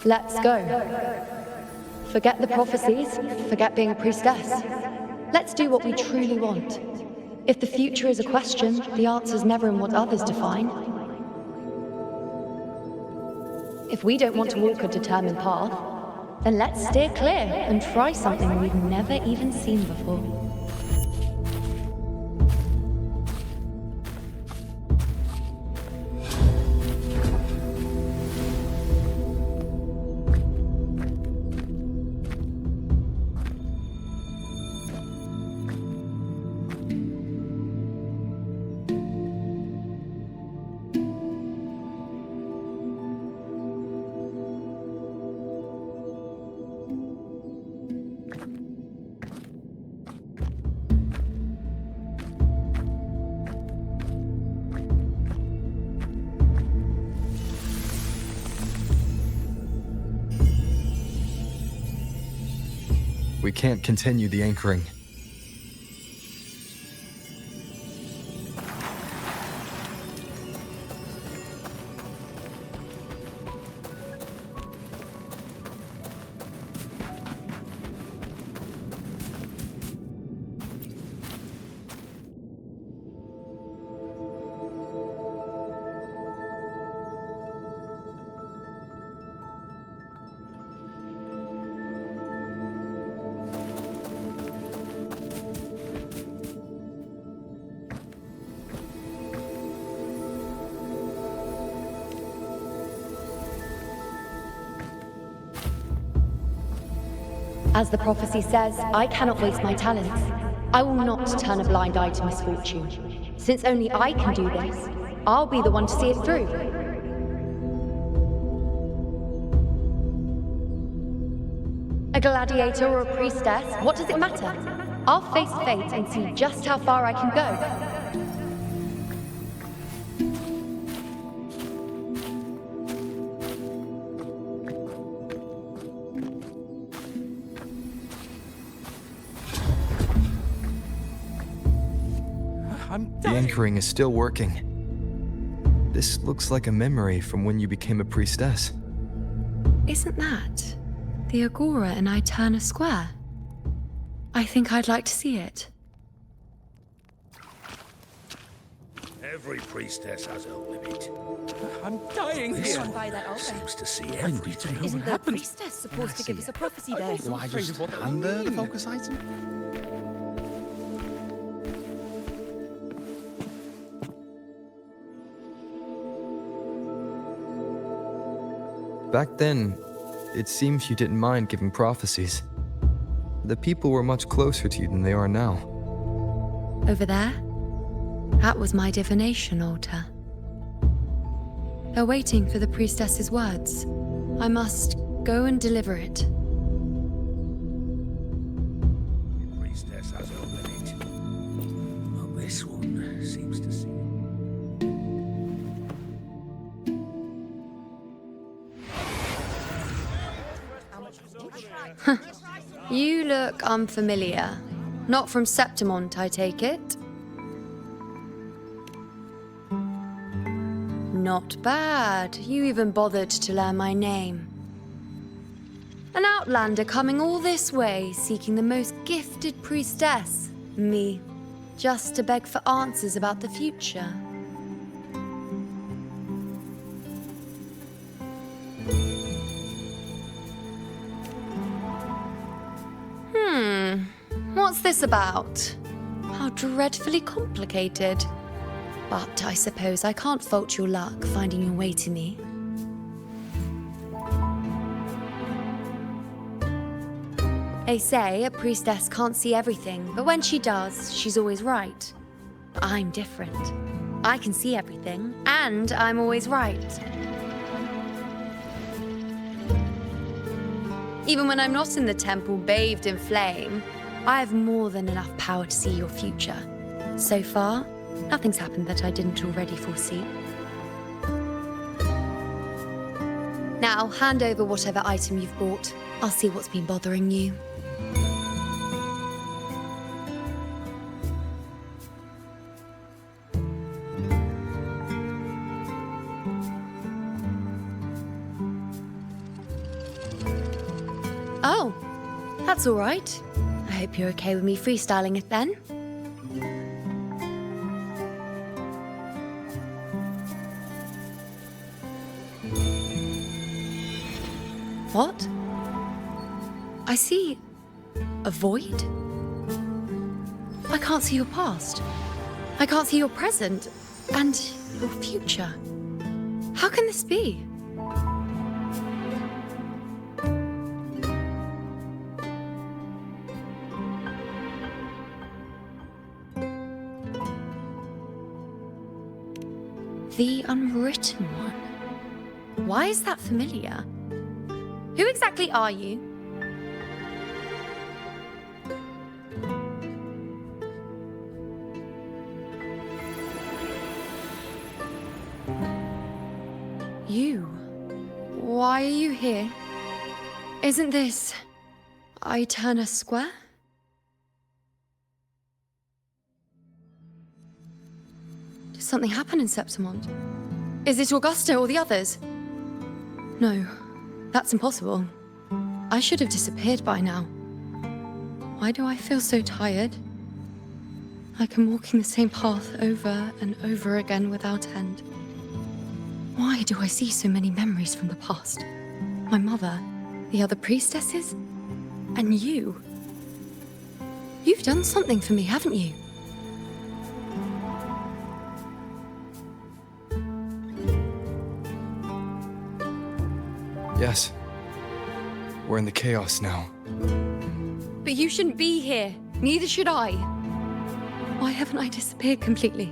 Let's go. Forget the prophecies, forget being a priestess. Let's do what we truly want. If the future is a question, the answer's never in what others define. If we don't want to walk a determined path, then let's steer clear and try something we've never even seen before. We can't continue the anchoring. As the prophecy says, I cannot waste my talents. I will not turn a blind eye to misfortune. Since only I can do this, I'll be the one to see it through. A gladiator or a priestess, what does it matter? I'll face fate and see just how far I can go. The anchoring is still working. This looks like a memory from when you became a priestess. Isn't that the Agora in Eterna Square? I think I'd like to see it. Every priestess has a limit. I'm dying This here. one seems to see everything. Isn't the priestess supposed to give us a prophecy there? Do I just hand her the focus item? Back then, it seems you didn't mind giving prophecies. The people were much closer to you than they are now. Over there? That was my divination altar. They're waiting for the priestess's words. I must go and deliver it. The priestess has opened it. Well, this one seems to see. You look unfamiliar. Not from Septimont, I take it. Not bad. You even bothered to learn my name. An outlander coming all this way, seeking the most gifted priestess, me, just to beg for answers about the future. What's this about? How dreadfully complicated. But I suppose I can't fault your luck finding your way to me. They say a priestess can't see everything, but when she does, she's always right. I'm different. I can see everything, and I'm always right. Even when I'm not in the temple bathed in flame, I have more than enough power to see your future. So far, nothing's happened that I didn't already foresee. Now, hand over whatever item you've bought. I'll see what's been bothering you. Oh, that's all right. I hope you're okay with me freestyling it then. What? I see a void? I can't see your past. I can't see your present and your future. How can this be? The Unwritten One. Why is that familiar? Who exactly are you? You? Why are you here? Isn't this Eterna Square? Did something happen in Septimont? Is it Augusta or the others? No. That's impossible. I should have disappeared by now. Why do I feel so tired? Like I'm walking the same path over and over again without end. Why do I see so many memories from the past? My mother, the other priestesses, and you. You've done something for me, haven't you? Yes. We're in the chaos now. But you shouldn't be here. Neither should I. Why haven't I disappeared completely?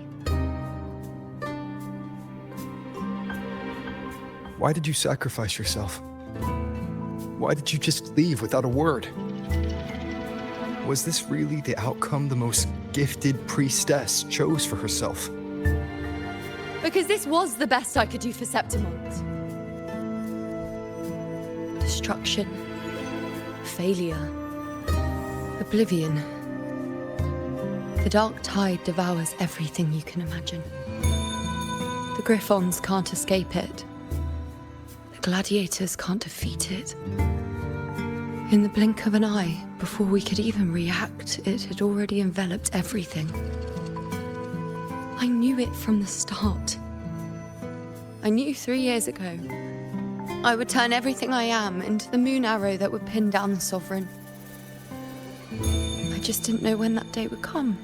Why did you sacrifice yourself? Why did you just leave without a word? Was this really the outcome the most gifted priestess chose for herself? Because this was the best I could do for Septimont. Destruction, failure, oblivion. The dark tide devours everything you can imagine. The Griffons can't escape it. The gladiators can't defeat it. In the blink of an eye, before we could even react, it had already enveloped everything. I knew it from the start. I knew 3 years ago I would turn everything I am into the moon arrow that would pin down the Sovereign. I just didn't know when that day would come,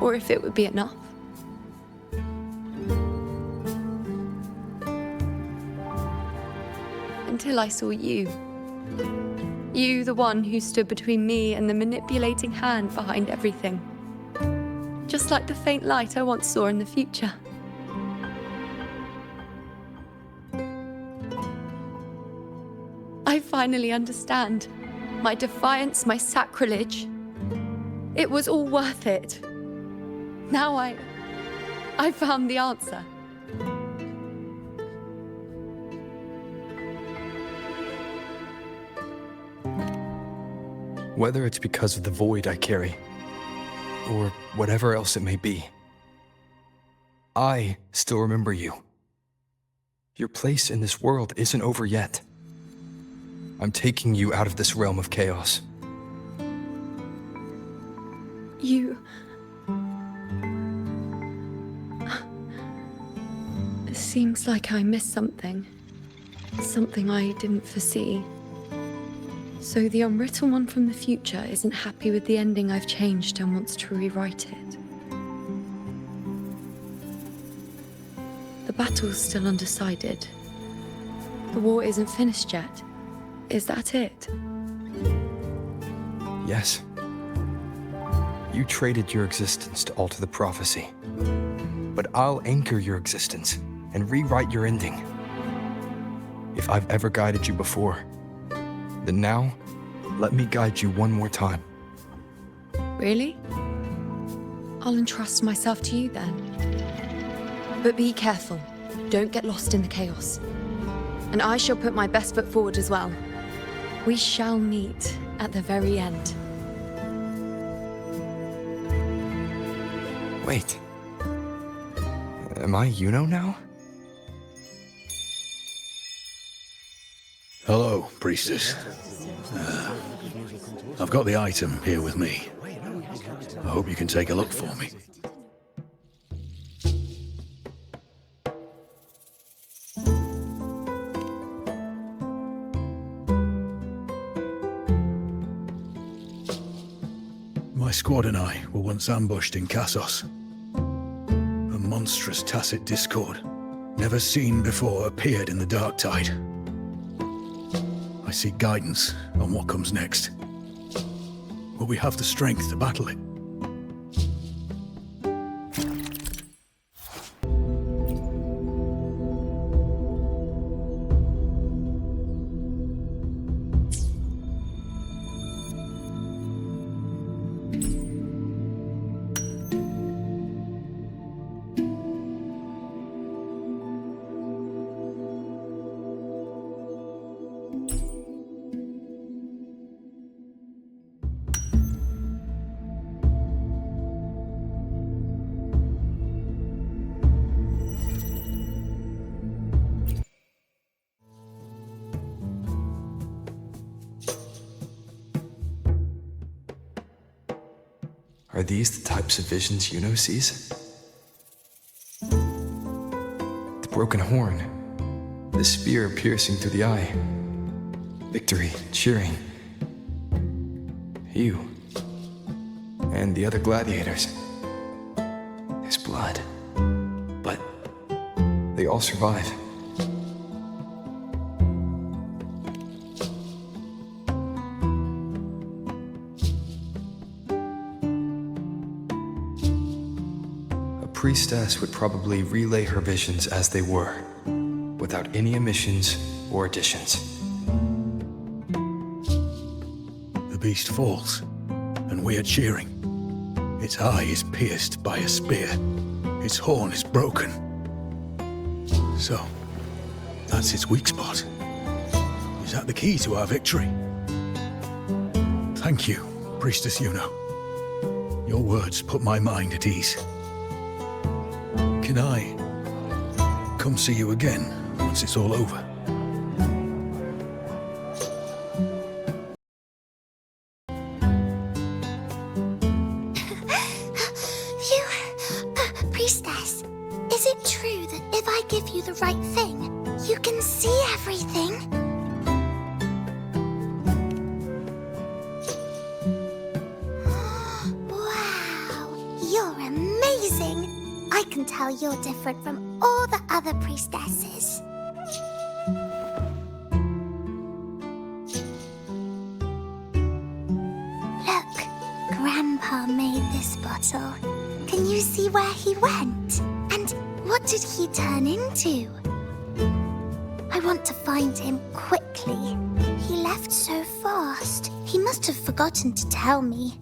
or if it would be enough. until I saw you. You, the one who stood between me and the manipulating hand behind everything. Just like the faint light I once saw in the future. I finally understand. My defiance, my sacrilege. It was all worth it. Now I found the answer. Whether it's because of the void I carry, or whatever else it may be, I still remember you. Your place in this world isn't over yet. I'm taking you out of this realm of chaos. You... It seems like I missed something. Something I didn't foresee. So the unwritten one from the future isn't happy with the ending I've changed and wants to rewrite it. The battle's still undecided. The war isn't finished yet. Is that it? Yes. You traded your existence to alter the prophecy. But I'll anchor your existence and rewrite your ending. If I've ever guided you before, then now, let me guide you one more time. Really? I'll entrust myself to you then. But be careful. Don't get lost in the chaos. And I shall put my best foot forward as well. We shall meet at the very end. Wait. Am I Yuno now? Hello, priestess. I've got the item here with me. I hope you can take a look for me. My squad and I were once ambushed in Kassos. A monstrous tacit discord, never seen before, appeared in the dark tide. I seek guidance on what comes next. Will we have the strength to battle it? Are these the types of visions Yuno sees? The broken horn, the spear piercing through the eye, victory cheering. You, and the other gladiators. His blood. But they all survive. Priestess would probably relay her visions as they were, without any omissions or additions. The beast falls, and we are cheering. Its eye is pierced by a spear. Its horn is broken. So, that's its weak spot. Is that the key to our victory? Thank you, Priestess Yuno. Your words put my mind at ease. Can I come see you again once it's all over? Priestess, is it true that if I give you the right thing, you can see everything? Wow, you're amazing! I can tell you're different from all the other priestesses. where he went? And what did he turn into? I want to find him quickly. He left so fast. He must have forgotten to tell me.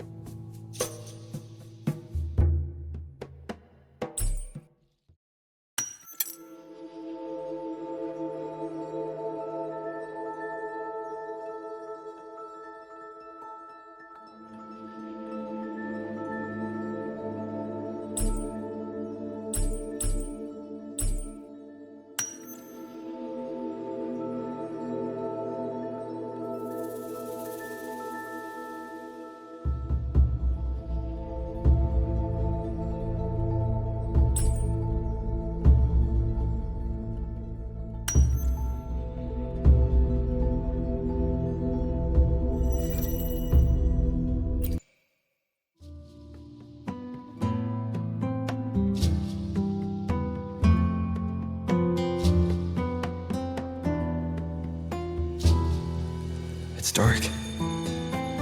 It's dark.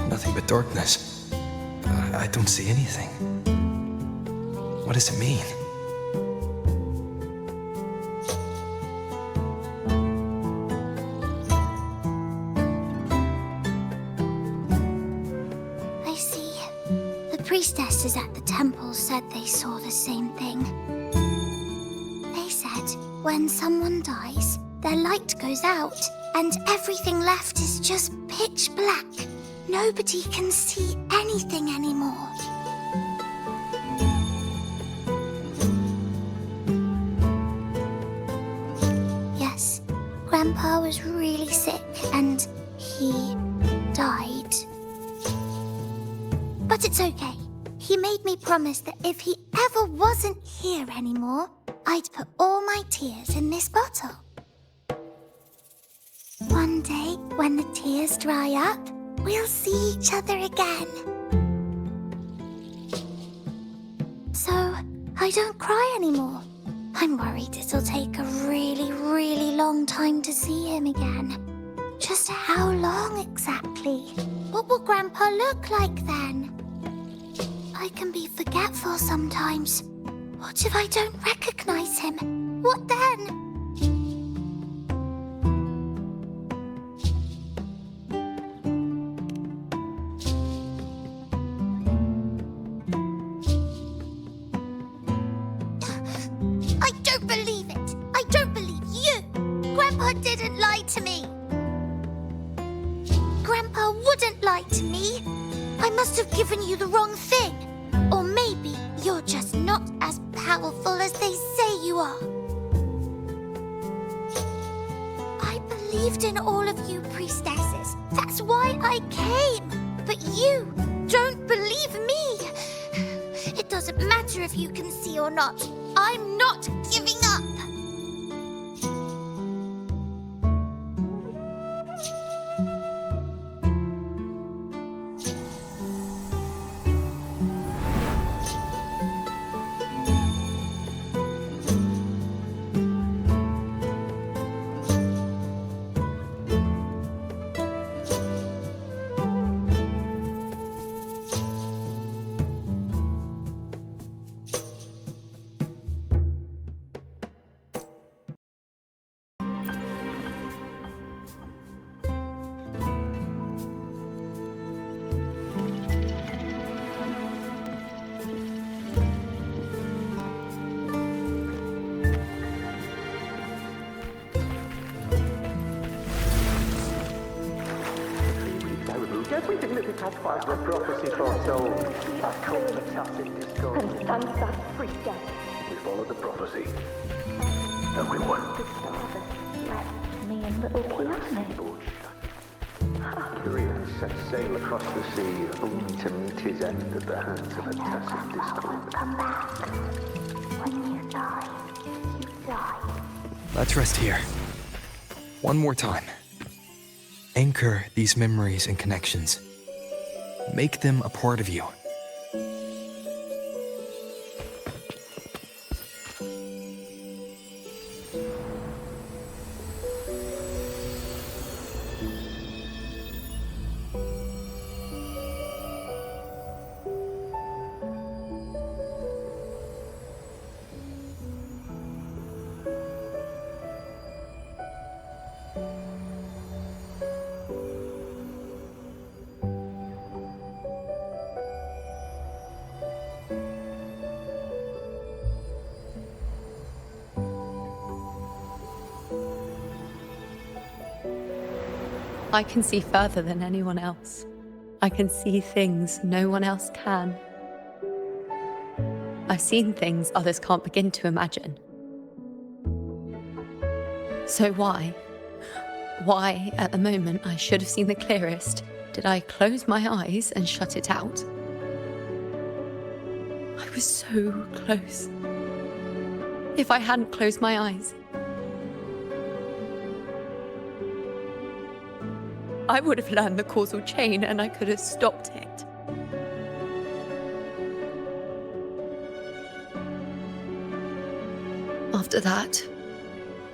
Nothing but darkness. I don't see anything. What does it mean? I see. The priestesses at the temple said they saw the same thing. They said when someone dies, their light goes out, and everything left is just pitch black. Nobody can see anything anymore. Yes, Grandpa was really sick and he died. But it's okay. He made me promise that if he ever wasn't here anymore, I'd put all my tears in this bottle. One day, when the tears dry up, we'll see each other again. So, I don't cry anymore. I'm worried it'll take a really, really long time to see him again. Just how long exactly? What will Grandpa look like then? I can be forgetful sometimes. What if I don't recognize him? What then? I don't believe it. I don't believe you. Grandpa didn't lie to me. Grandpa wouldn't lie to me. I must have given you the wrong thing. Or maybe you're just not as powerful as they say you are. I believed in all of you priestesses. That's why I came. But you don't believe me. It doesn't matter if you can see or not. I'm not giving up. Everything that we touch by the prophecy foretold. A cult of tacit discord. And that priestess. We follow the prophecy. And we won. The stars left me and little Kiana. Uriel set sail across the sea, only to meet his end at the hands of a tacit discord. Come back. When you die, you die. Let's rest here. One more time. Anchor these memories and connections. Make them a part of you. I can see further than anyone else. I can see things no one else can. I've seen things others can't begin to imagine. So why, at the moment I should have seen the clearest, did I close my eyes and shut it out? I was so close. If I hadn't closed my eyes, I would have learned the causal chain and I could have stopped it. After that,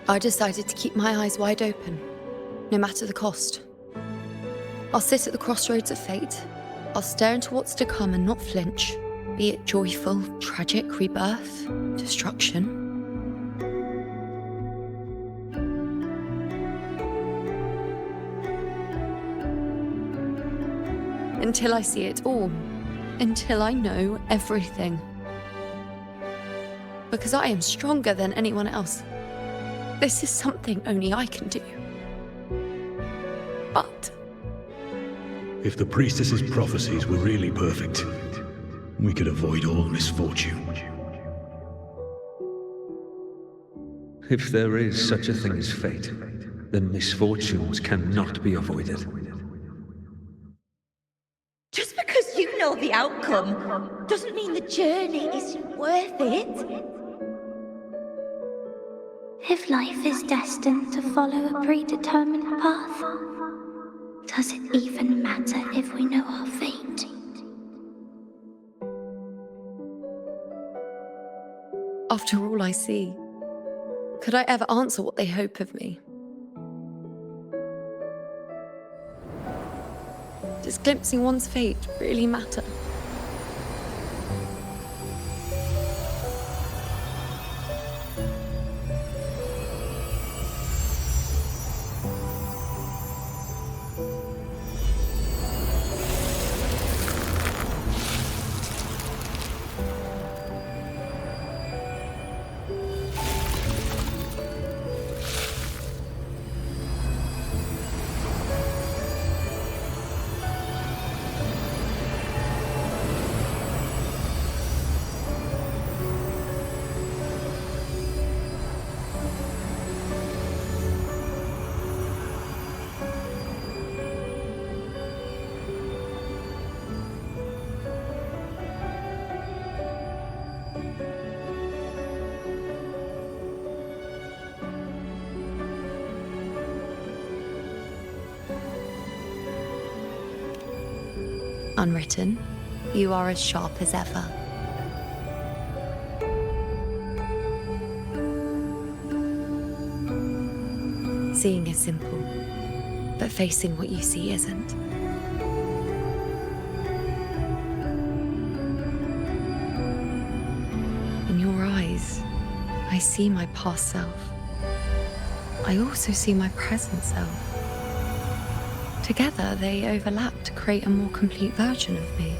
I decided to keep my eyes wide open, no matter the cost. I'll sit at the crossroads of fate. I'll stare into what's to come and not flinch, be it joyful, tragic, rebirth, destruction. Until I see it all. Until I know everything. Because I am stronger than anyone else. This is something only I can do. But if the priestess's prophecies were really perfect, we could avoid all misfortune. If there is such a thing as fate, then misfortunes cannot be avoided. Just because you know the outcome doesn't mean the journey isn't worth it. If life is destined to follow a predetermined path, does it even matter if we know our fate? after all I see, could I ever answer what they hope of me? Does glimpsing one's fate really matter? Unwritten, you are as sharp as ever. Seeing is simple, but facing what you see isn't. In your eyes, I see my past self. I also see my present self. Together, they overlap to create a more complete version of me.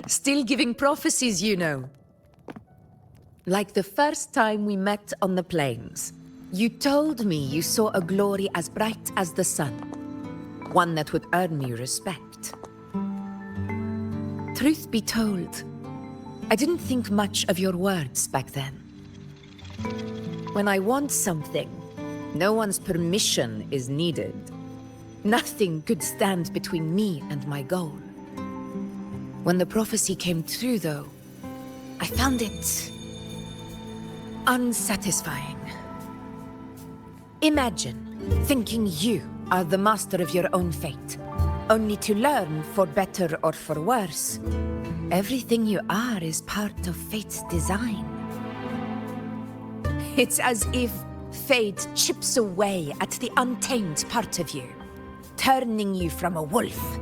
Still giving prophecies, you know. Like the first time we met on the plains. You told me you saw a glory as bright as the sun. One that would earn me respect. Truth be told, I didn't think much of your words back then. When I want something, no one's permission is needed. Nothing could stand between me and my goal. When the prophecy came true, though, I found it unsatisfying. Imagine thinking you are the master of your own fate, only to learn, for better or for worse, everything you are is part of fate's design. It's as if fate chips away at the untamed part of you, turning you from a wolf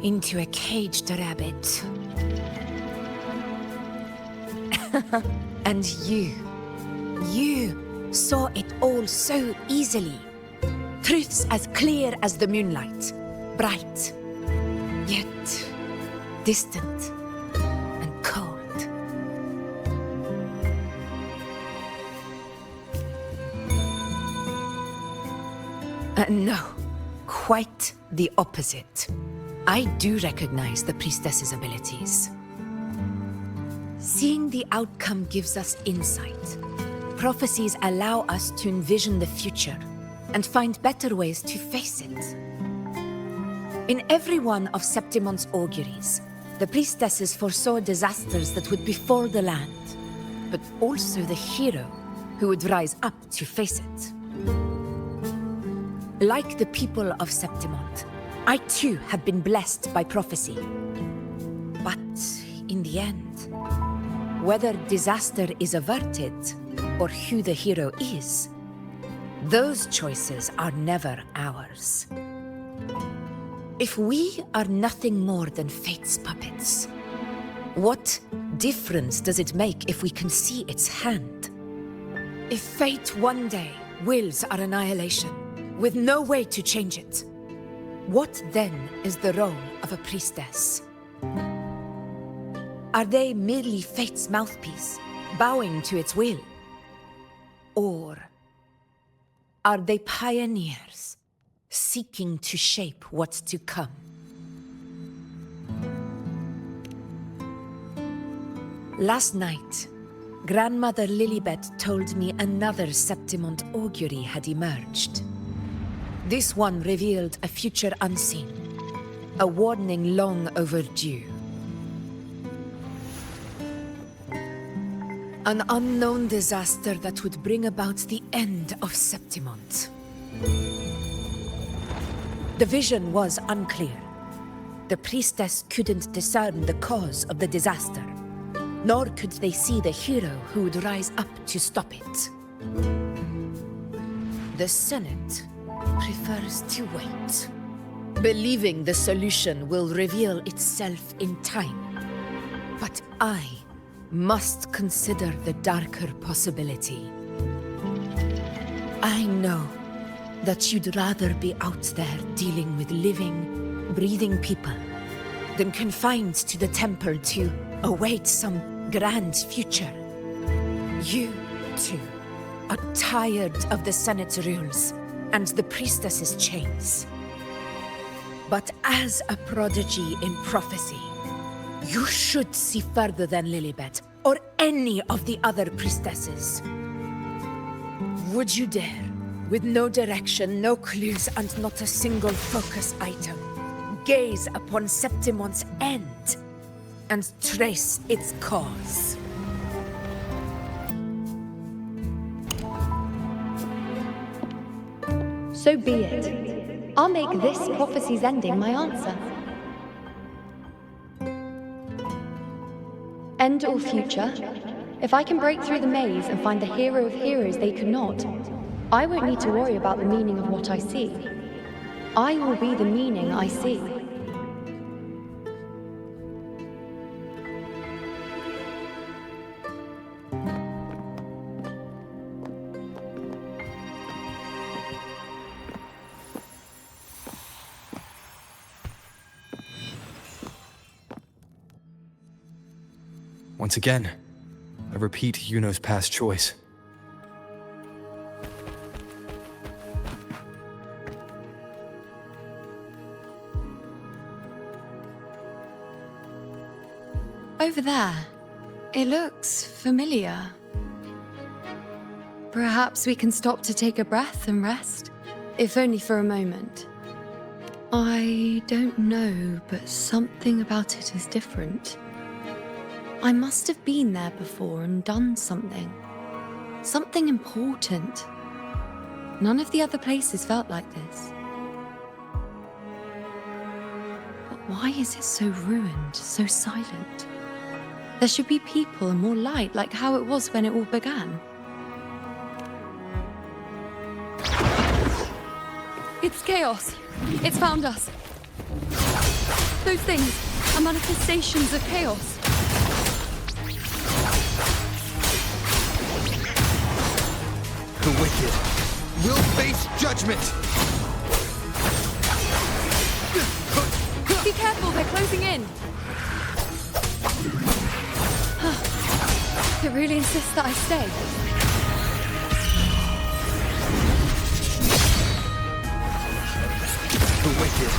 into a caged rabbit. And you saw it all so easily. Truths as clear as the moonlight, bright, yet distant and cold. No, quite the opposite. I do recognize the priestess's abilities. Seeing the outcome gives us insight. Prophecies allow us to envision the future and find better ways to face it. In every one of Septimon's auguries, the priestesses foresaw disasters that would befall the land, but also the hero who would rise up to face it. Like the people of Septimont, I too have been blessed by prophecy. But in the end, whether disaster is averted or who the hero is, those choices are never ours. If we are nothing more than fate's puppets, what difference does it make if we can see its hand? If fate one day wills our annihilation, with no way to change it, what then is the role of a priestess? Are they merely fate's mouthpiece, bowing to its will? Or are they pioneers, seeking to shape what's to come? Last night, Grandmother Lilibet told me another Septimont augury had emerged. This one revealed a future unseen, a warning long overdue. An unknown disaster that would bring about the end of Septimont. The vision was unclear. The priestess couldn't discern the cause of the disaster, nor could they see the hero who would rise up to stop it. The Senate prefers to wait, believing the solution will reveal itself in time. But I must consider the darker possibility. I know that you'd rather be out there dealing with living, breathing people than confined to the temple to await some grand future. You, too, are tired of the Senate's rules and the priestess's chains. But as a prodigy in prophecy, you should see further than Lilibet or any of the other priestesses. Would you dare, with no direction, no clues, and not a single focus item, gaze upon Septimont's end and trace its cause? So be it. I'll make this prophecy's ending my answer. End or future, if I can break through the maze and find the hero of heroes they could not, I won't need to worry about the meaning of what I see. I will be the meaning I see. Once again, I repeat Yuno's past choice. Over there, it looks familiar. Perhaps we can stop to take a breath and rest, if only for a moment. I don't know, but something about it is different. I must have been there before and done something. Something important. None of the other places felt like this. Why is it so ruined, so silent? There should be people and more light, like how it was when it all began. It's chaos. It's found us. Those things are manifestations of chaos. The wicked will face judgment! Be careful, they're closing in. It really insists that I stay. The wicked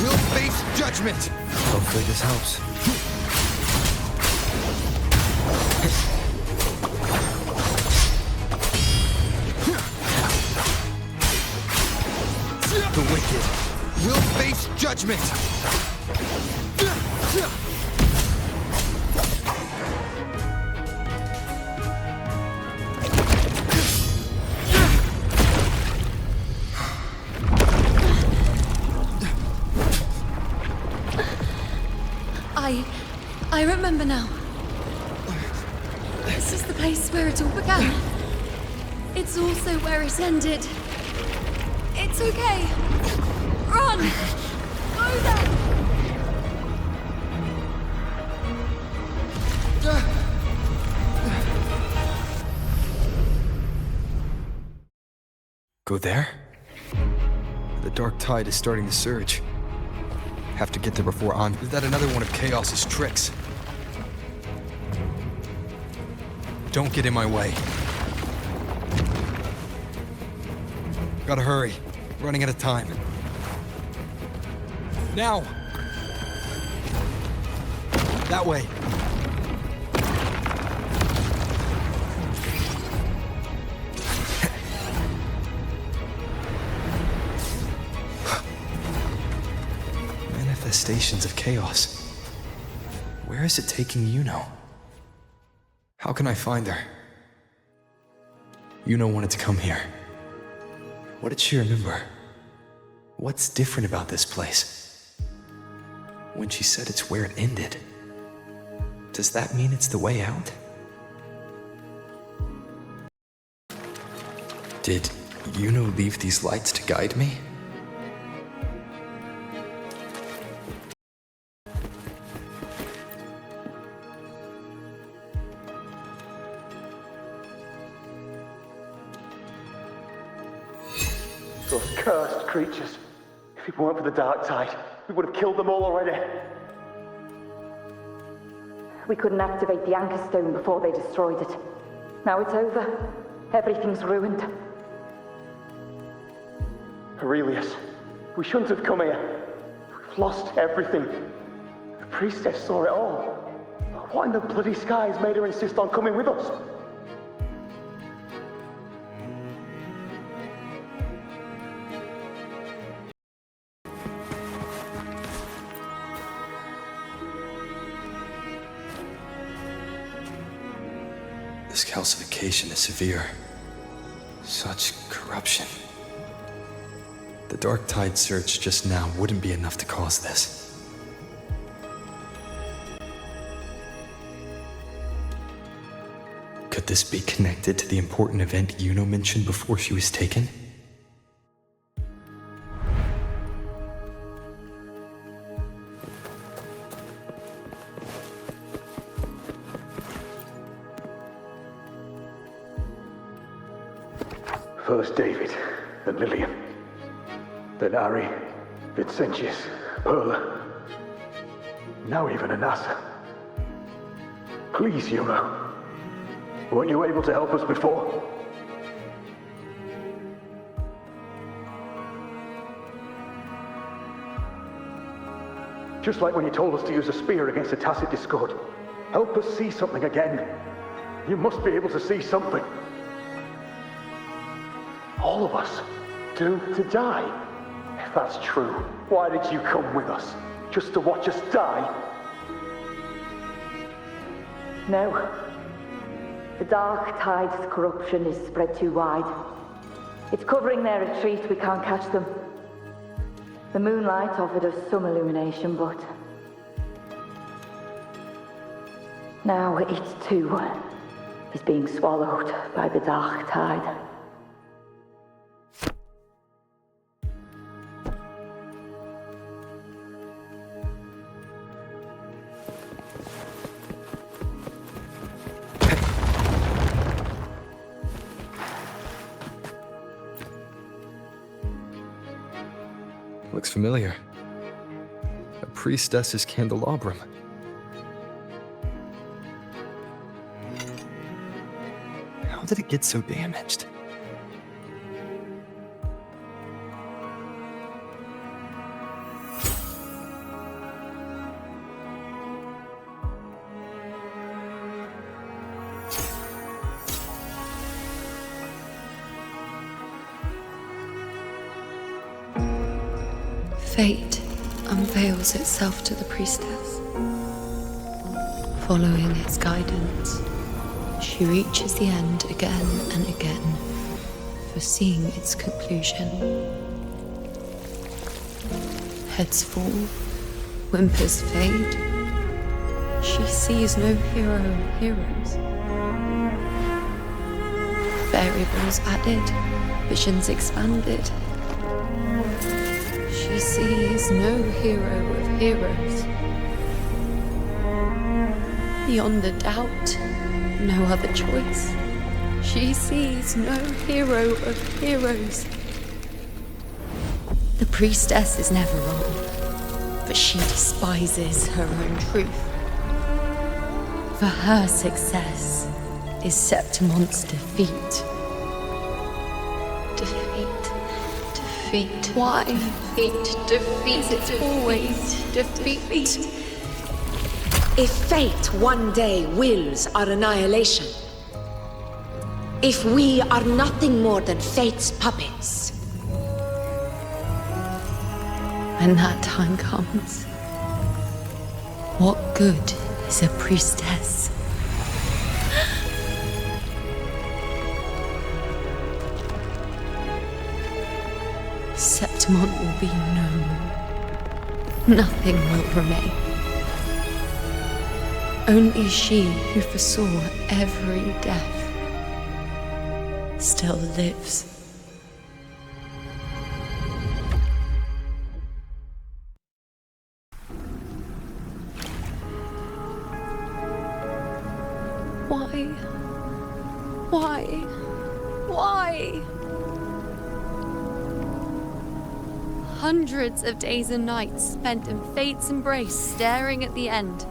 will face judgment! Hopefully this helps. The wicked will face judgment! I remember now. This is the place where it all began. It's also where it ended. It's okay. Run! Go there! Go there? The dark tide is starting to surge. Have to get there before On. Is that another one of Chaos's tricks? Don't get in my way. Gotta hurry. Running out of time. Now! That way. Manifestations of chaos. Where is it taking Yuno? How can I find her? Yuno wanted to come here. What did she remember? What's different about this place? When she said it's where it ended, does that mean it's the way out? Did Yuno leave these lights to guide me? Those cursed creatures. If it weren't for the dark tide, we would have killed them all already. We couldn't activate the anchor stone before they destroyed it. Now it's over. Everything's ruined. Aurelius, we shouldn't have come here. We've lost everything. The priestess saw it all. What in the bloody skies made her insist on coming with us? This calcification is severe. Such corruption. The dark tide surge just now wouldn't be enough to cause this. Could this be connected to the important event Yuno mentioned before she was taken? First David, then Lillian, then Ari, Vincentius, Perla, now even Anassa. Please, Yuno. Weren't you able to help us before? Just like when you told us to use a spear against a tacit discord. Help us see something again. You must be able to see something. All of us doomed to die. If that's true, why did you come with us? Just to watch us die? No. The dark tide's corruption is spread too wide. It's covering their retreat. We can't catch them. The moonlight offered us some illumination, but now it too is being swallowed by the dark tide. Looks familiar. A priestess's candelabrum. How did it get so damaged? Fate unveils itself to the priestess. Following its guidance, she reaches the end again and again, foreseeing its conclusion. Heads fall, whimpers fade. She sees no hero of heroes. Variables added, visions expanded. She sees no hero of heroes. Beyond a doubt, no other choice. She sees no hero of heroes. The priestess is never wrong, but she despises her own truth. For her success is Septimon's defeat. Defeat. Why? Defeat. Is it always defeat? If fate one day wills our annihilation, if we are nothing more than fate's puppets, when that time comes, what good is a priestess? Septimon will be known. Nothing will remain. Only she who foresaw every death still lives. Why? Hundreds of days and nights spent in fate's embrace, staring at the end.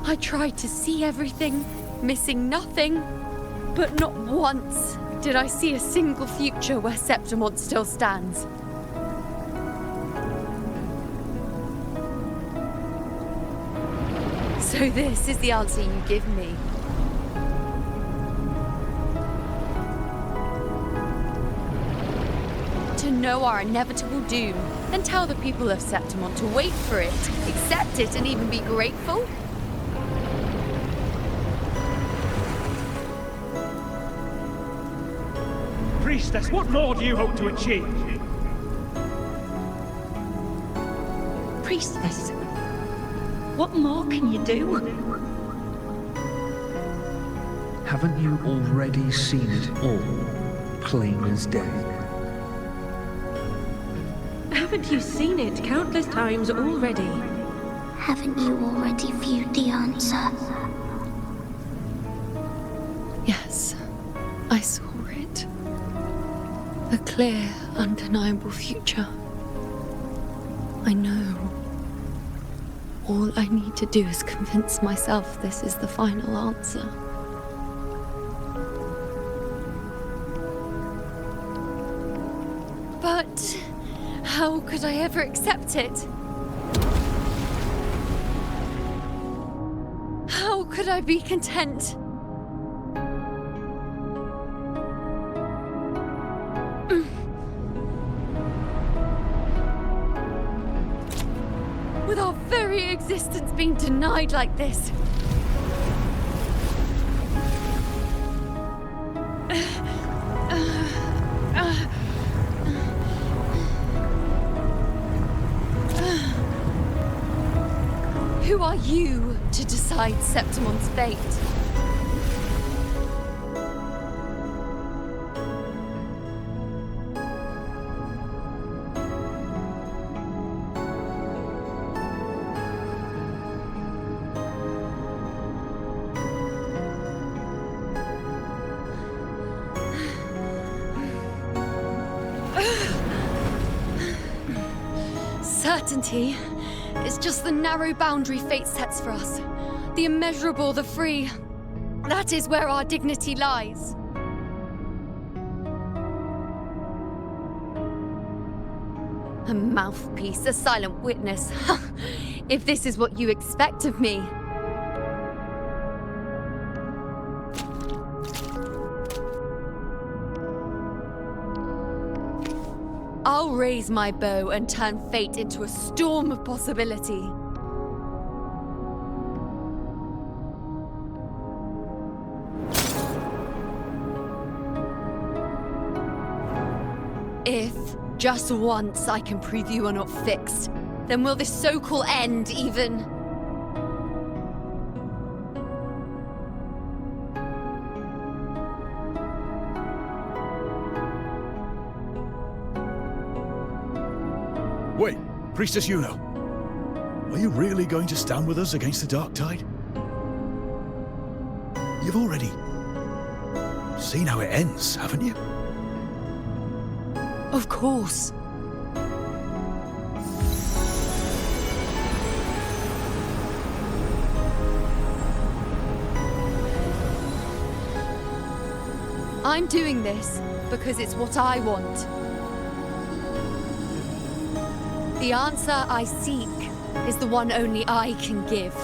I tried to see everything, missing nothing, but not once did I see a single future where Septimon still stands. So this is the answer you give me. To know our inevitable doom, then tell the people of Septimon to wait for it, accept it, and even be grateful? Priestess, what more do you hope to achieve? Priestess, what more can you do? Haven't you already seen it all, plain as day? Haven't you seen it countless times already? Haven't you already viewed the answer? Yes, I saw it. A clear, undeniable future. I know. All I need to do is convince myself this is the final answer. But how could I ever accept it? How could I be content? With our very existence being denied like this. are you to decide Septimon's fate? Certainty is just the narrow boundary fate sets for us. The immeasurable, the free. That is where our dignity lies. A mouthpiece, a silent witness. If this is what you expect of me. I'll raise my bow and turn fate into a storm of possibility. If, just once, I can prove you are not fixed, then will this so-called end even... Wait, Priestess Yuno. Are you really going to stand with us against the Dark Tide? You've already seen how it ends, haven't you? Of course. I'm doing this because it's what I want. The answer I seek is the one only I can give.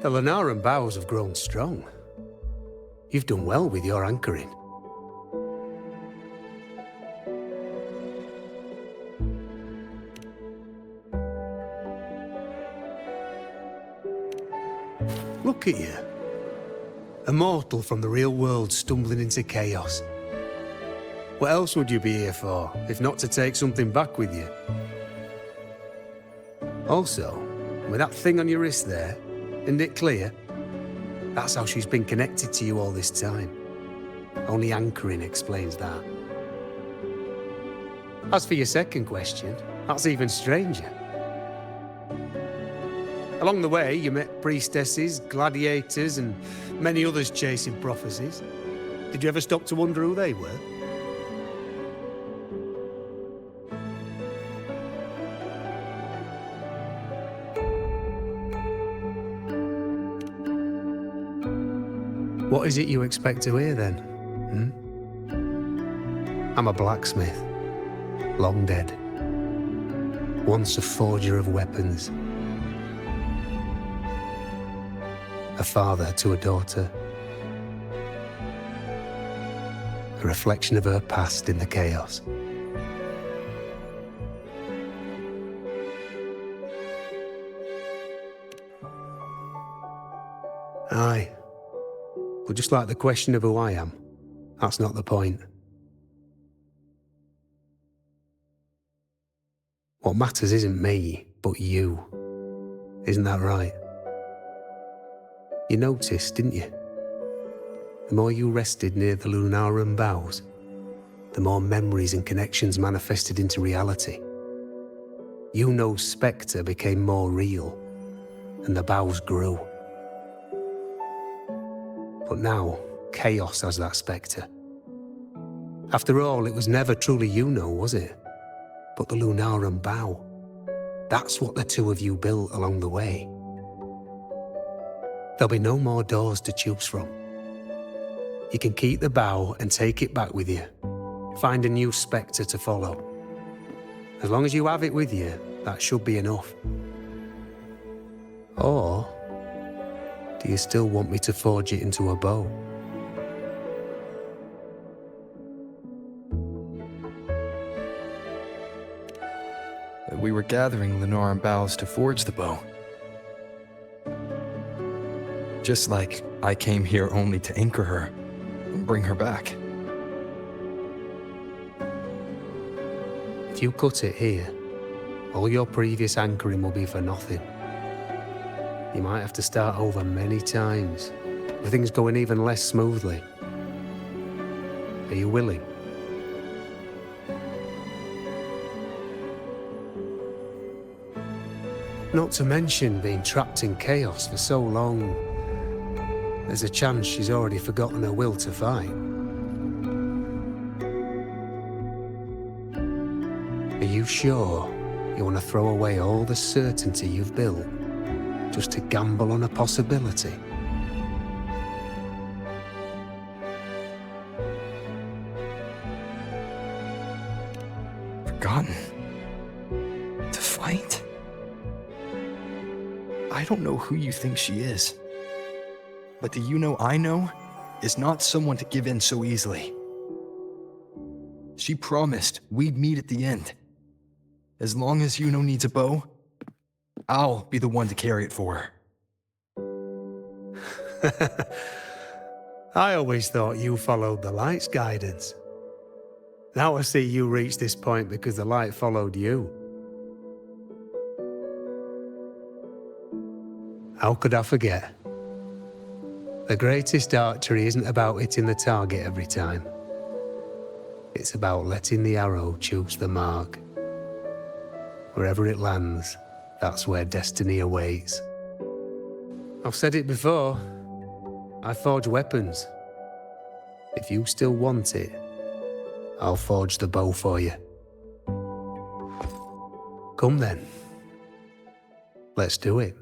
The Lunaran bows have grown strong. You've done well with your anchoring. Look at you. A mortal from the real world stumbling into chaos. What else would you be here for, if not to take something back with you? Also, with that thing on your wrist there, isn't it clear? That's how she's been connected to you all this time. Only anchoring explains that. As for your second question, that's even stranger. Along the way, you met priestesses, gladiators, and many others chasing prophecies. Did you ever stop to wonder who they were? What is it you expect to hear, then? I'm a blacksmith, long dead. Once a forger of weapons. A father to a daughter. A reflection of her past in the chaos. Aye. But just like the question of who I am, that's not the point. What matters isn't me, but you. Isn't that right? You noticed, didn't you? The more you rested near the Lunaran bows, the more memories and connections manifested into reality. Yuno's spectre became more real, and the bows grew. But now, chaos has that spectre. After all, it was never truly Yuno, was it? But the Lunarum bow. That's what the two of you built along the way. There'll be no more doors to choose from. You can keep the bow and take it back with you. Find a new spectre to follow. As long as you have it with you, that should be enough. Or do you still want me to forge it into a bow? We were gathering Lunarum boughs to forge the bow. Just like I came here only to anchor her and bring her back. If you cut it here, all your previous anchoring will be for nothing. You might have to start over many times, with things going even less smoothly. Are you willing? Not to mention being trapped in chaos for so long. There's a chance she's already forgotten her will to fight. Are you sure you want to throw away all the certainty you've built just to gamble on a possibility? Forgotten? To fight? I don't know who you think she is. But the Yuno I know is not someone to give in so easily. She promised we'd meet at the end. As long as Yuno needs a bow, I'll be the one to carry it for her. I always thought you followed the light's guidance. Now I see you reached this point because the light followed you. How could I forget? The greatest archery isn't about hitting the target every time. It's about letting the arrow choose the mark. Wherever it lands, that's where destiny awaits. I've said it before. I forge weapons. If you still want it, I'll forge the bow for you. Come then. Let's do it.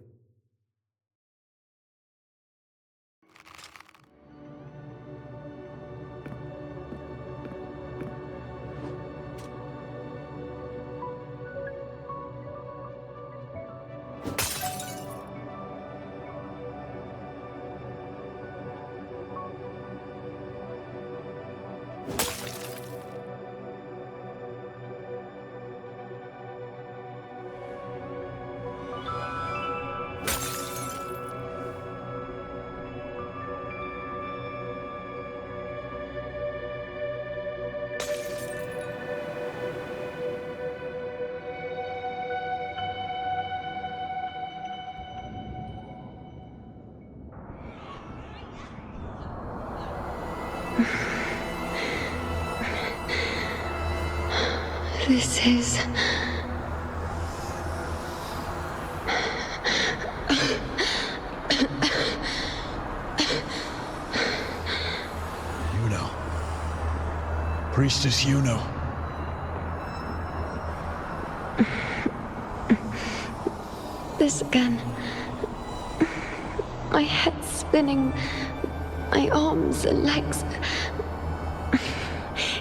This is... Yuno. Priestess Yuno. This again. My head spinning, my arms and legs.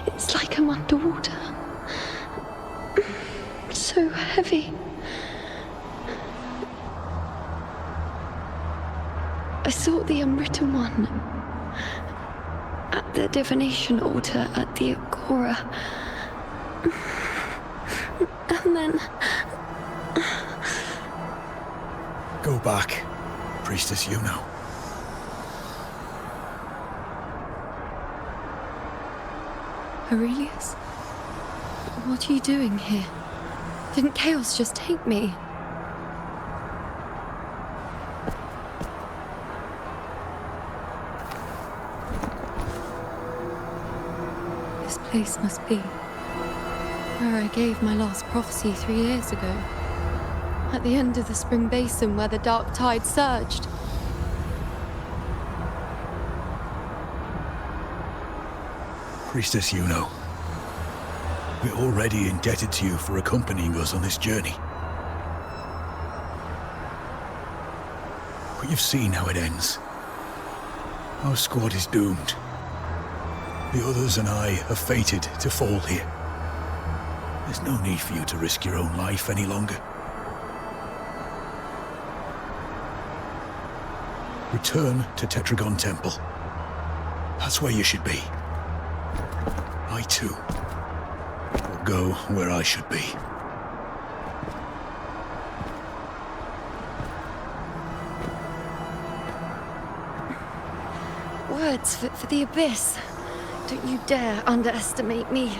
It's like I'm underwater. So heavy. I sought the Unwritten One at the divination altar at the Agora. And then... Go back, Priestess Yuno. Aurelius? What are you doing here? Didn't chaos just take me? This place must be where I gave my last prophecy 3 years ago. At the end of the spring basin where the dark tide surged. Priestess Yuno, we're already indebted to you for accompanying us on this journey. But you've seen how it ends. Our squad is doomed. The others and I are fated to fall here. There's no need for you to risk your own life any longer. Return to Tetragon Temple. That's where you should be. I too will go where I should be. Words for the Abyss. Don't you dare underestimate me.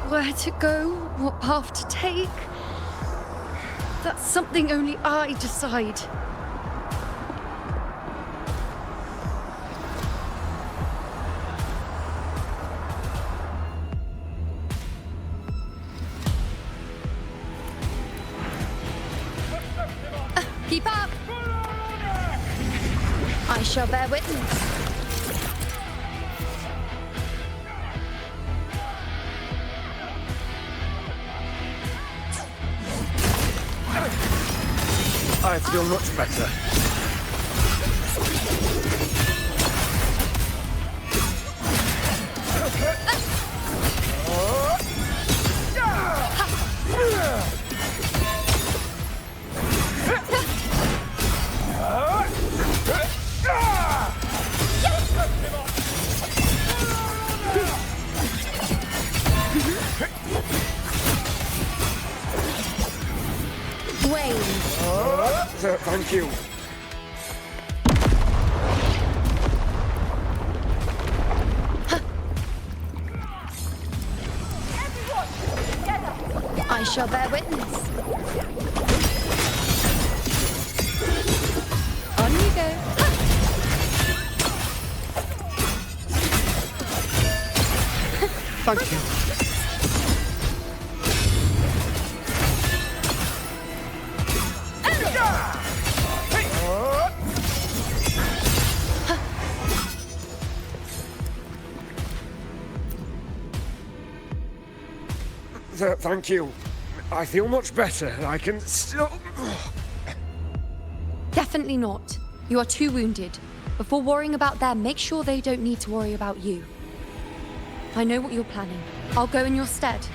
Where to go, what path to take, that's something only I decide. Keep up! I shall bear witness. I feel much better. Thank you. I shall bear witness. On you go. Thank you. Thank you. I feel much better. I can still... Definitely not. You are too wounded. Before worrying about them, make sure they don't need to worry about you. I know what you're planning. I'll go in your stead.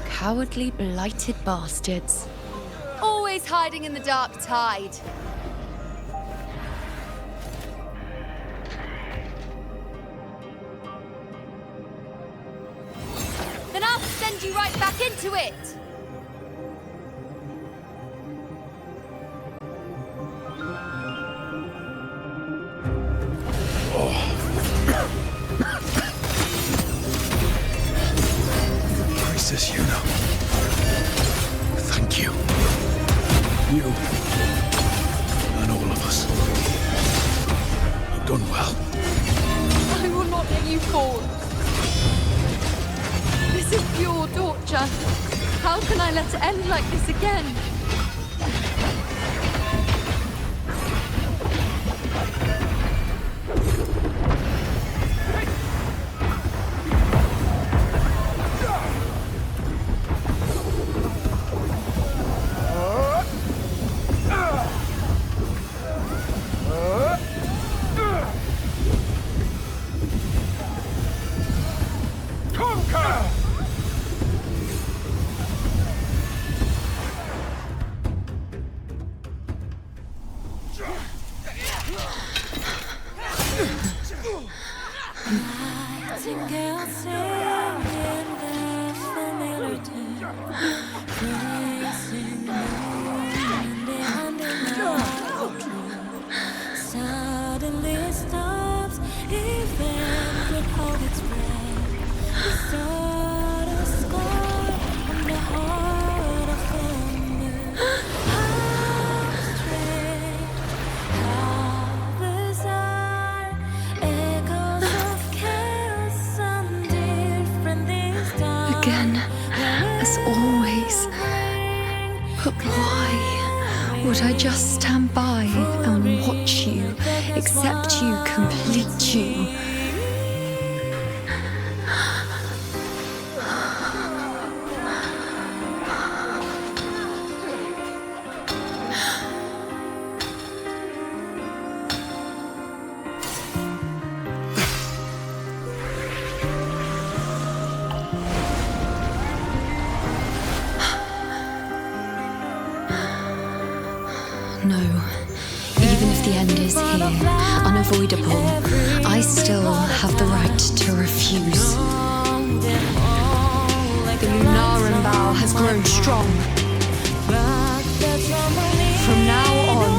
Cowardly, blighted bastards. Always hiding in the dark tide. Then I'll send you right back into it! Priestess Yuno, thank you. You and all of us have done well. I will not let you fall. This is pure torture. How can I let it end like this again? Nightingale singing their familiar tune, praising moon and the true. Suddenly stops, event would hold its breath. The as always. But why would I just stand by and watch you, accept you, complete you? No. Even if the end is here, unavoidable, I still have the right to refuse. The Lunaran bow has grown strong. From now on,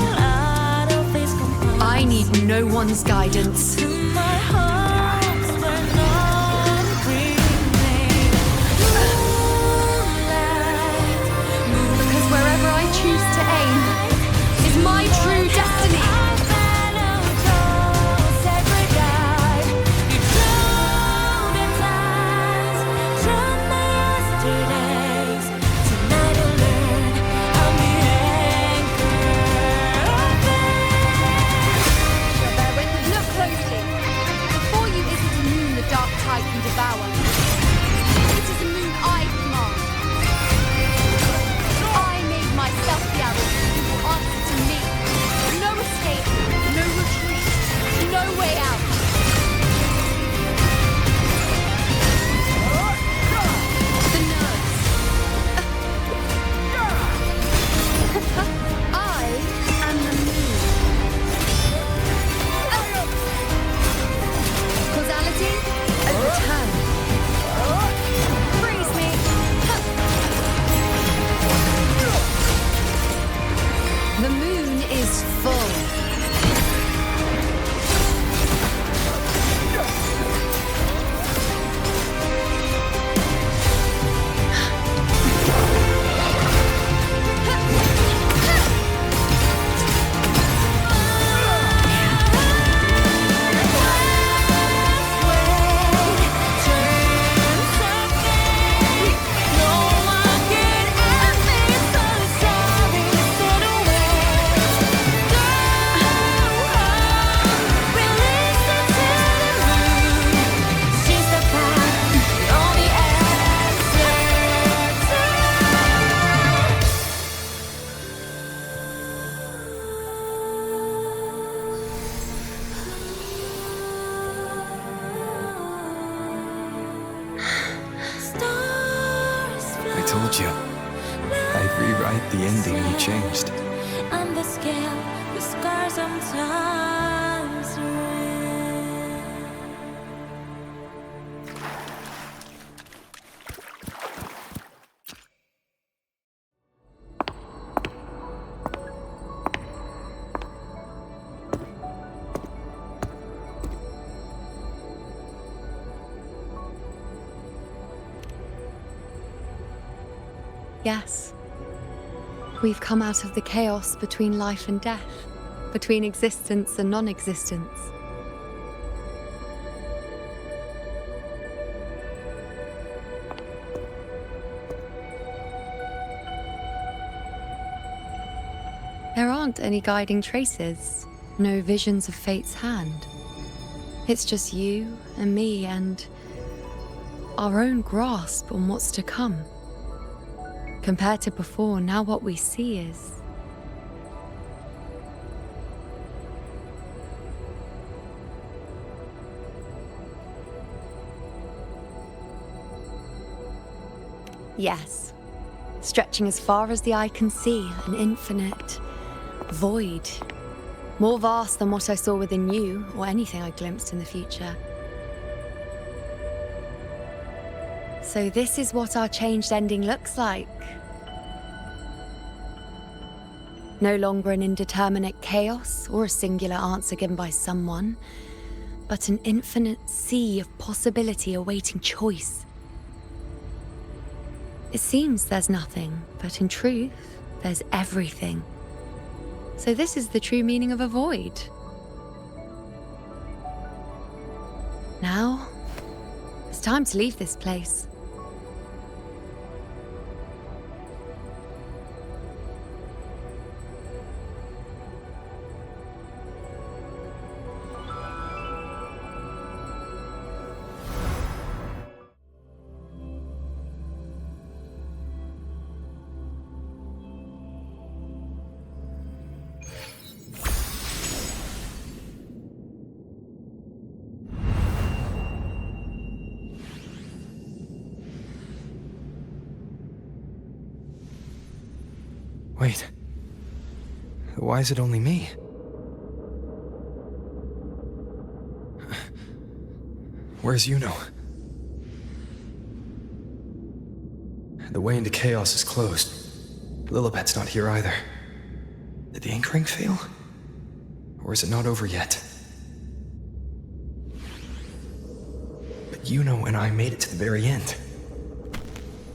I need no one's guidance. Because wherever I choose to aim is my true destiny. Look closely. Before you isn't a moon the dark tide can devour. It is a moon I command. I made myself the arrow. You will answer to me. No escape, no retreat, no way out. The nerves. I am the moon. Causality, overturn. Freeze me. The moon is full. I told you. I'd rewrite the ending you changed. On the scale, the scars sometimes ring. Yes. We've come out of the chaos between life and death, between existence and non-existence. There aren't any guiding traces, no visions of fate's hand. It's just you and me and our own grasp on what's to come. Compared to before, now what we see is... Yes. Stretching as far as the eye can see, an infinite void. More vast than what I saw within you, or anything I glimpsed in the future. So this is what our changed ending looks like. No longer an indeterminate chaos or a singular answer given by someone, but an infinite sea of possibility awaiting choice. It seems there's nothing, but in truth, there's everything. So this is the true meaning of a void. Now, it's time to leave this place. Wait. Why is it only me? Where's Yuno? The way into chaos is closed. Lilibet's not here either. Did the anchoring fail? Or is it not over yet? But Yuno and I made it to the very end.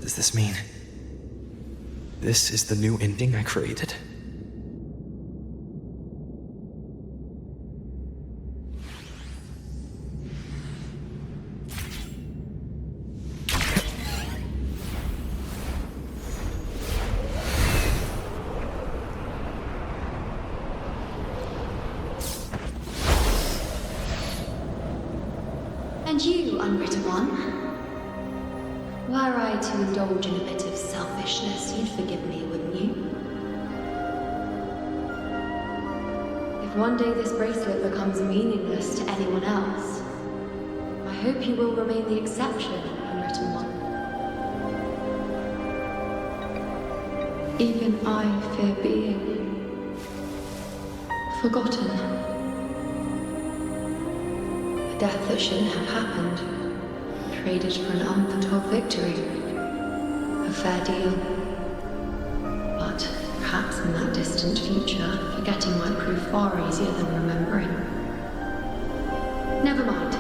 Does this mean this is the new ending I created? And you, unwritten one? Were I to indulge in a bit of selfishness, you'd forgive me, wouldn't you? If one day this bracelet becomes meaningless to anyone else, I hope you will remain the exception, unwritten one. Even I fear being forgotten. A death that shouldn't have happened, traded for an unforetold victory. A fair deal. But perhaps in that distant future, forgetting might prove far easier than remembering. Never mind.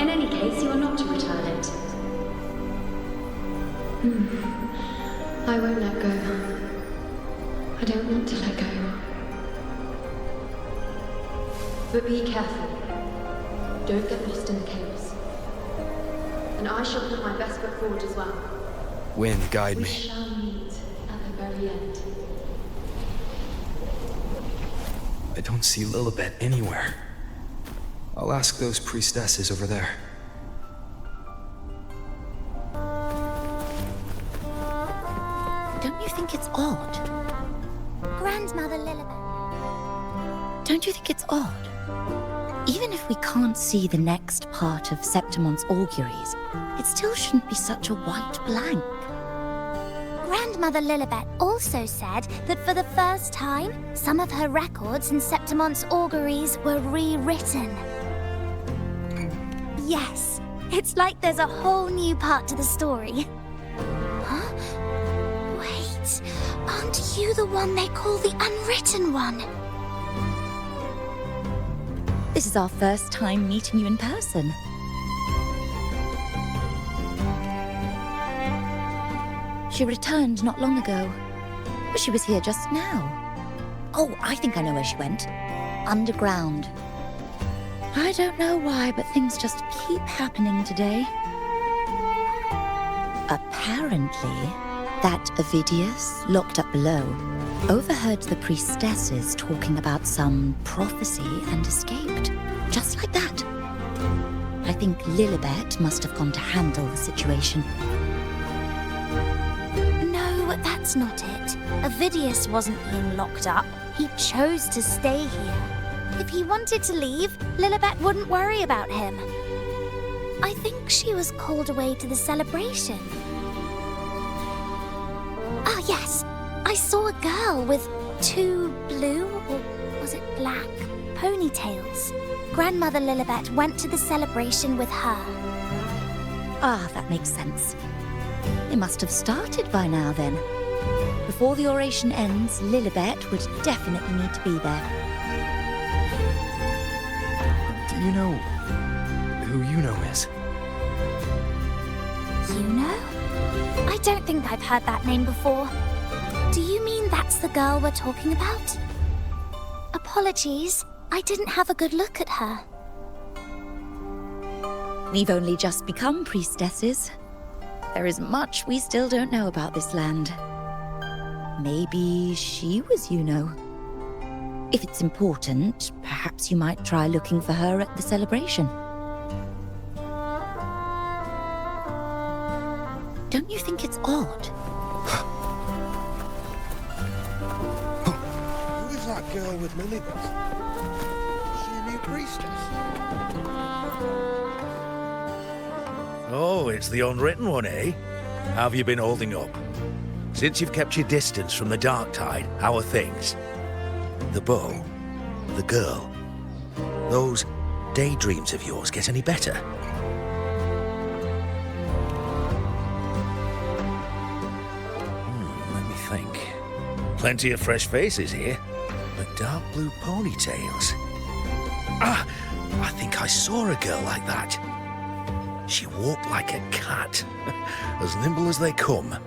In any case, you are not to return it. I won't let go. I don't want to let go. But be careful. Don't get lost in the chaos. And I shall put my best foot forward as well. Wind, guide We me. shall meet at the very end. I don't see Lilibet anywhere. I'll ask those priestesses over there. Don't you think it's odd? Grandmother Lilibet. Don't you think it's odd? Even if we can't see the next part of Septimon's auguries, it still shouldn't be such a white blank. Grandmother Lilibet also said that for the first time, some of her records in Septimon's auguries were rewritten. Yes, it's like there's a whole new part to the story. Huh? Wait, aren't you the one they call the Unwritten One? This is our first time meeting you in person. She returned not long ago, but she was here just now. Oh, I think I know where she went. Underground. I don't know why, but things just keep happening today. Apparently, that Ovidius, locked up below, overheard the priestesses talking about some prophecy and escaped. Just like that. I think Lilibet must have gone to handle the situation. No, that's not it. Ovidius wasn't being locked up. He chose to stay here. If he wanted to leave, Lilibet wouldn't worry about him. I think she was called away to the celebration. Ah, yes. I saw a girl with 2 blue, or was it black, ponytails. Grandmother Lilibet went to the celebration with her. Ah, that makes sense. It must have started by now then. Before the oration ends, Lilibet would definitely need to be there. Do you know who Yuno is? Yuno? I don't think I've heard that name before. Do you mean that's the girl we're talking about? Apologies, I didn't have a good look at her. We've only just become priestesses. There is much we still don't know about this land. Maybe she was Yuno. If it's important, perhaps you might try looking for her at the celebration. Don't you think it's odd? Who is that girl with Lilibet? Is she a new priestess? Oh, it's the Unwritten One, eh? How have you been holding up? Since you've kept your distance from the dark tide, how are things? The bow, the girl, those daydreams of yours get any better? Let me think. Plenty of fresh faces here, but dark blue ponytails. Ah, I think I saw a girl like that. She walked like a cat, as nimble as they come.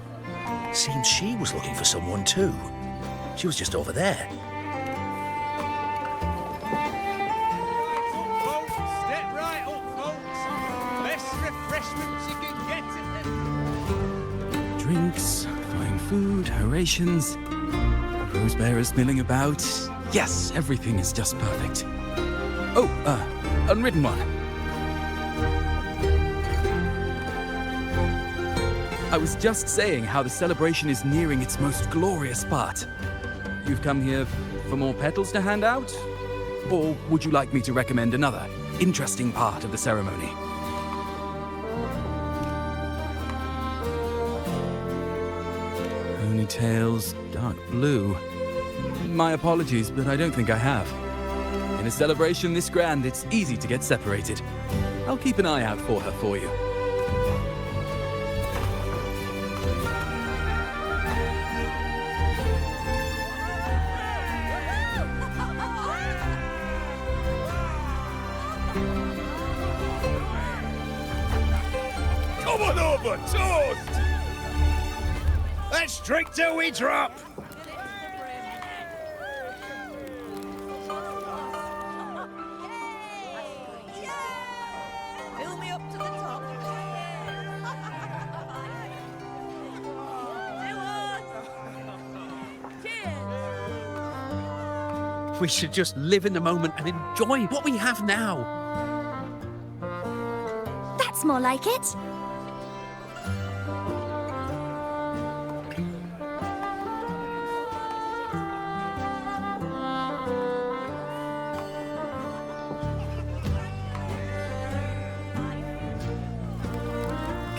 Seems she was looking for someone too. She was just over there. Step right up, folks. Best refreshments you can get. Drinks, fine food, rations, rose bearers milling about. Yes, everything is just perfect. Oh, unwritten one. I was just saying how the celebration is nearing its most glorious part. You've come here for more petals to hand out? Or would you like me to recommend another interesting part of the ceremony? Ponytails, dark blue. My apologies, but I don't think I have. In a celebration this grand, it's easy to get separated. I'll keep an eye out for her for you. Come on over, toast! Let's drink till we drop! Fill me up to the top. We should just live in the moment and enjoy what we have now. That's more like it.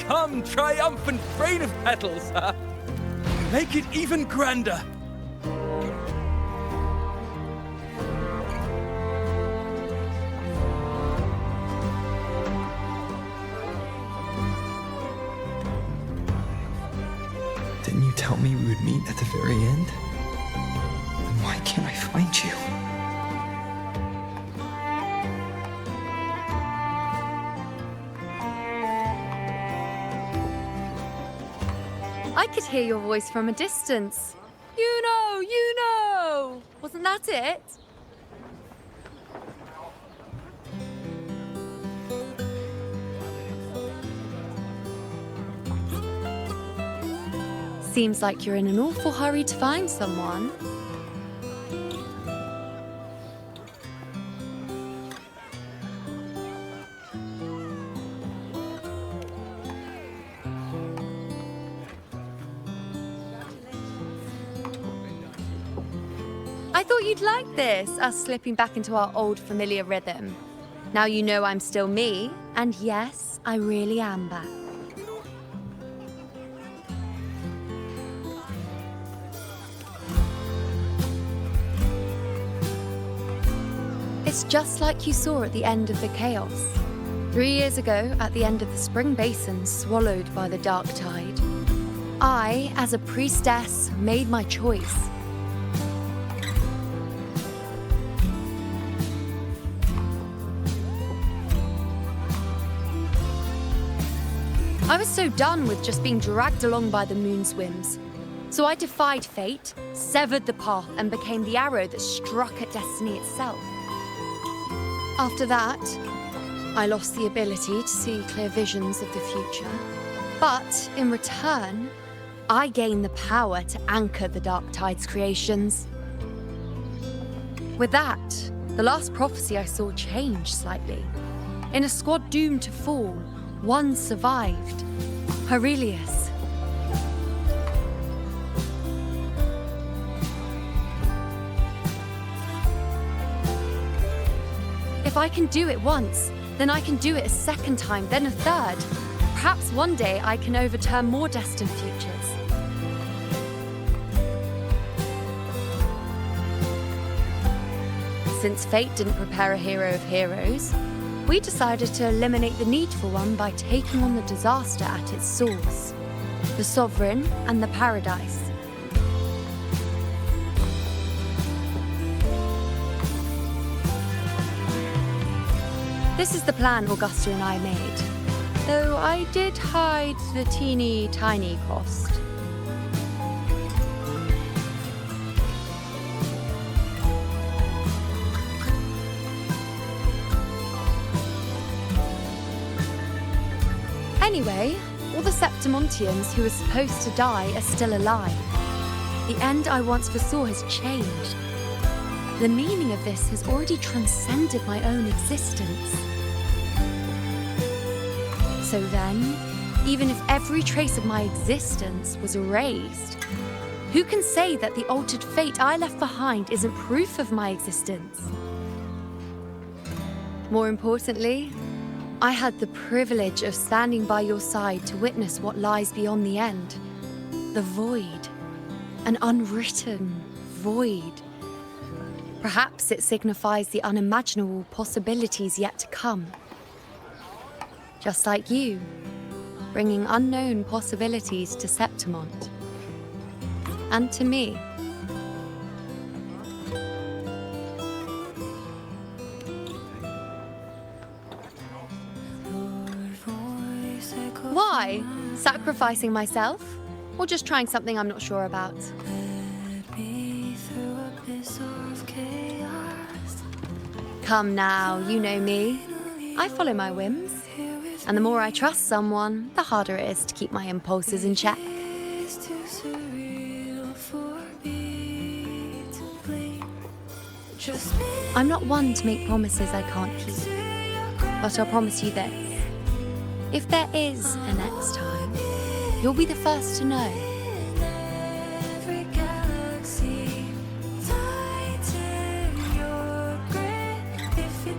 Come, triumphant rain of petals! Make it even grander! Didn't you tell me we would meet at the very end? Then why can't I find you? I could hear your voice from a distance. You know! Wasn't that it? Seems like you're in an awful hurry to find someone. I thought you'd like this, us slipping back into our old familiar rhythm. Now you know I'm still me, and yes, I really am back. It's just like you saw at the end of the chaos. 3 years ago, at the end of the spring basin swallowed by the dark tide, I, as a priestess, made my choice. I was so done with just being dragged along by the moon's whims. So I defied fate, severed the path, and became the arrow that struck at destiny itself. After that, I lost the ability to see clear visions of the future. But in return, I gained the power to anchor the dark tide's creations. With that, the last prophecy I saw changed slightly. In a squad doomed to fall, one survived. Aurelius. If I can do it once, then I can do it a second time, then a third. Perhaps one day I can overturn more destined futures. Since fate didn't prepare a hero of heroes, we decided to eliminate the need for one by taking on the disaster at its source, the Sovereign and the Paradise. This is the plan Augusta and I made, though I did hide the teeny tiny cost. Anyway, all the Septimontians who were supposed to die are still alive. The end I once foresaw has changed. The meaning of this has already transcended my own existence. So then, even if every trace of my existence was erased, who can say that the altered fate I left behind isn't proof of my existence? More importantly, I had the privilege of standing by your side to witness what lies beyond the end. The void. An unwritten void. Perhaps it signifies the unimaginable possibilities yet to come. Just like you, bringing unknown possibilities to Septimont. And to me. Why? Sacrificing myself? Or just trying something I'm not sure about? Come now, you know me. I follow my whims. And the more I trust someone, the harder it is to keep my impulses in check. I'm not one to make promises I can't keep. But I'll promise you this. If there is a next time, you'll be the first to know.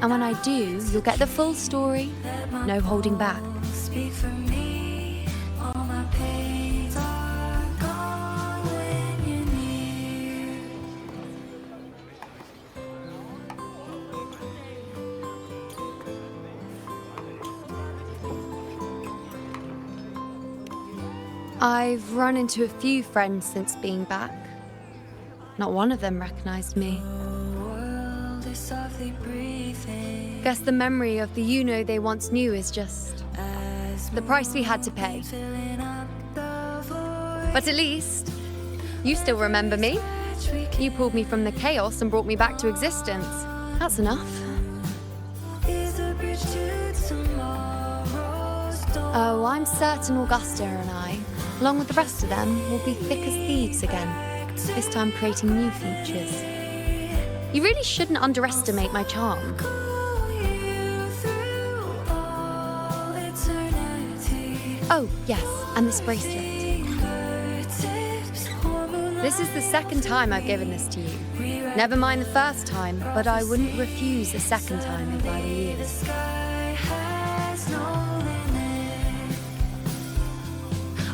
And when I do, you'll get the full story, no holding back. I've run into a few friends since being back. Not one of them recognized me. Guess the memory of the you-know they once knew is just the price we had to pay. But at least, you still remember me. You pulled me from the chaos and brought me back to existence. That's enough. Oh, I'm certain Augusta and I, along with the rest of them, will be thick as thieves again, this time creating new features. You really shouldn't underestimate my charm. Oh, yes, and this bracelet. This is the second time I've given this to you. Never mind the first time, but I wouldn't refuse a second time if I were you.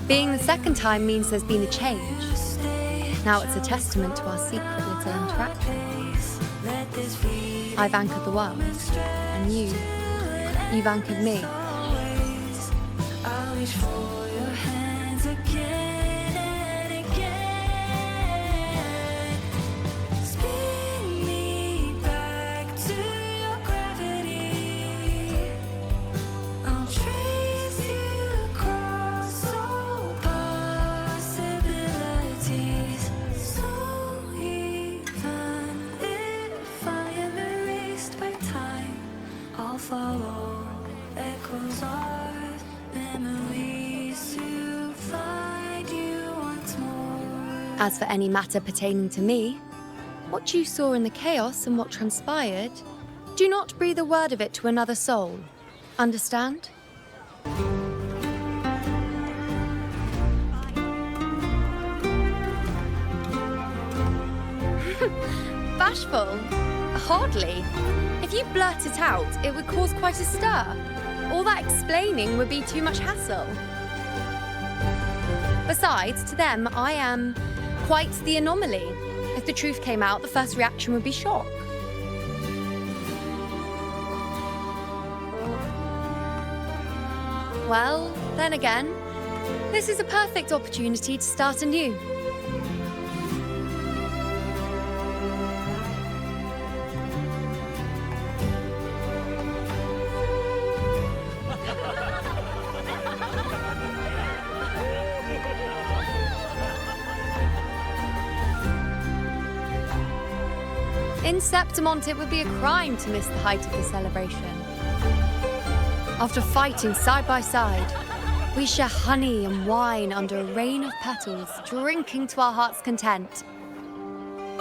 Being the second time means there's been a change. Now it's a testament to our secret little interaction. I've anchored the world, and you've anchored me. As for any matter pertaining to me, what you saw in the chaos and what transpired, do not breathe a word of it to another soul. Understand? Bashful? Hardly. If you blurt it out, it would cause quite a stir. All that explaining would be too much hassle. Besides, to them, I am quite the anomaly. If the truth came out, the first reaction would be shock. Well, then again, this is a perfect opportunity to start anew. In Septimont, it would be a crime to miss the height of the celebration. After fighting side by side, we share honey and wine under a rain of petals, drinking to our heart's content.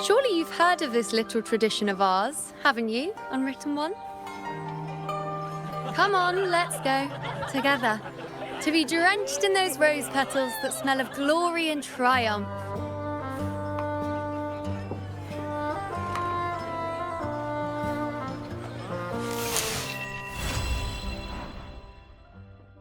Surely you've heard of this little tradition of ours, haven't you, Unwritten One? Come on, let's go, together, to be drenched in those rose petals that smell of glory and triumph.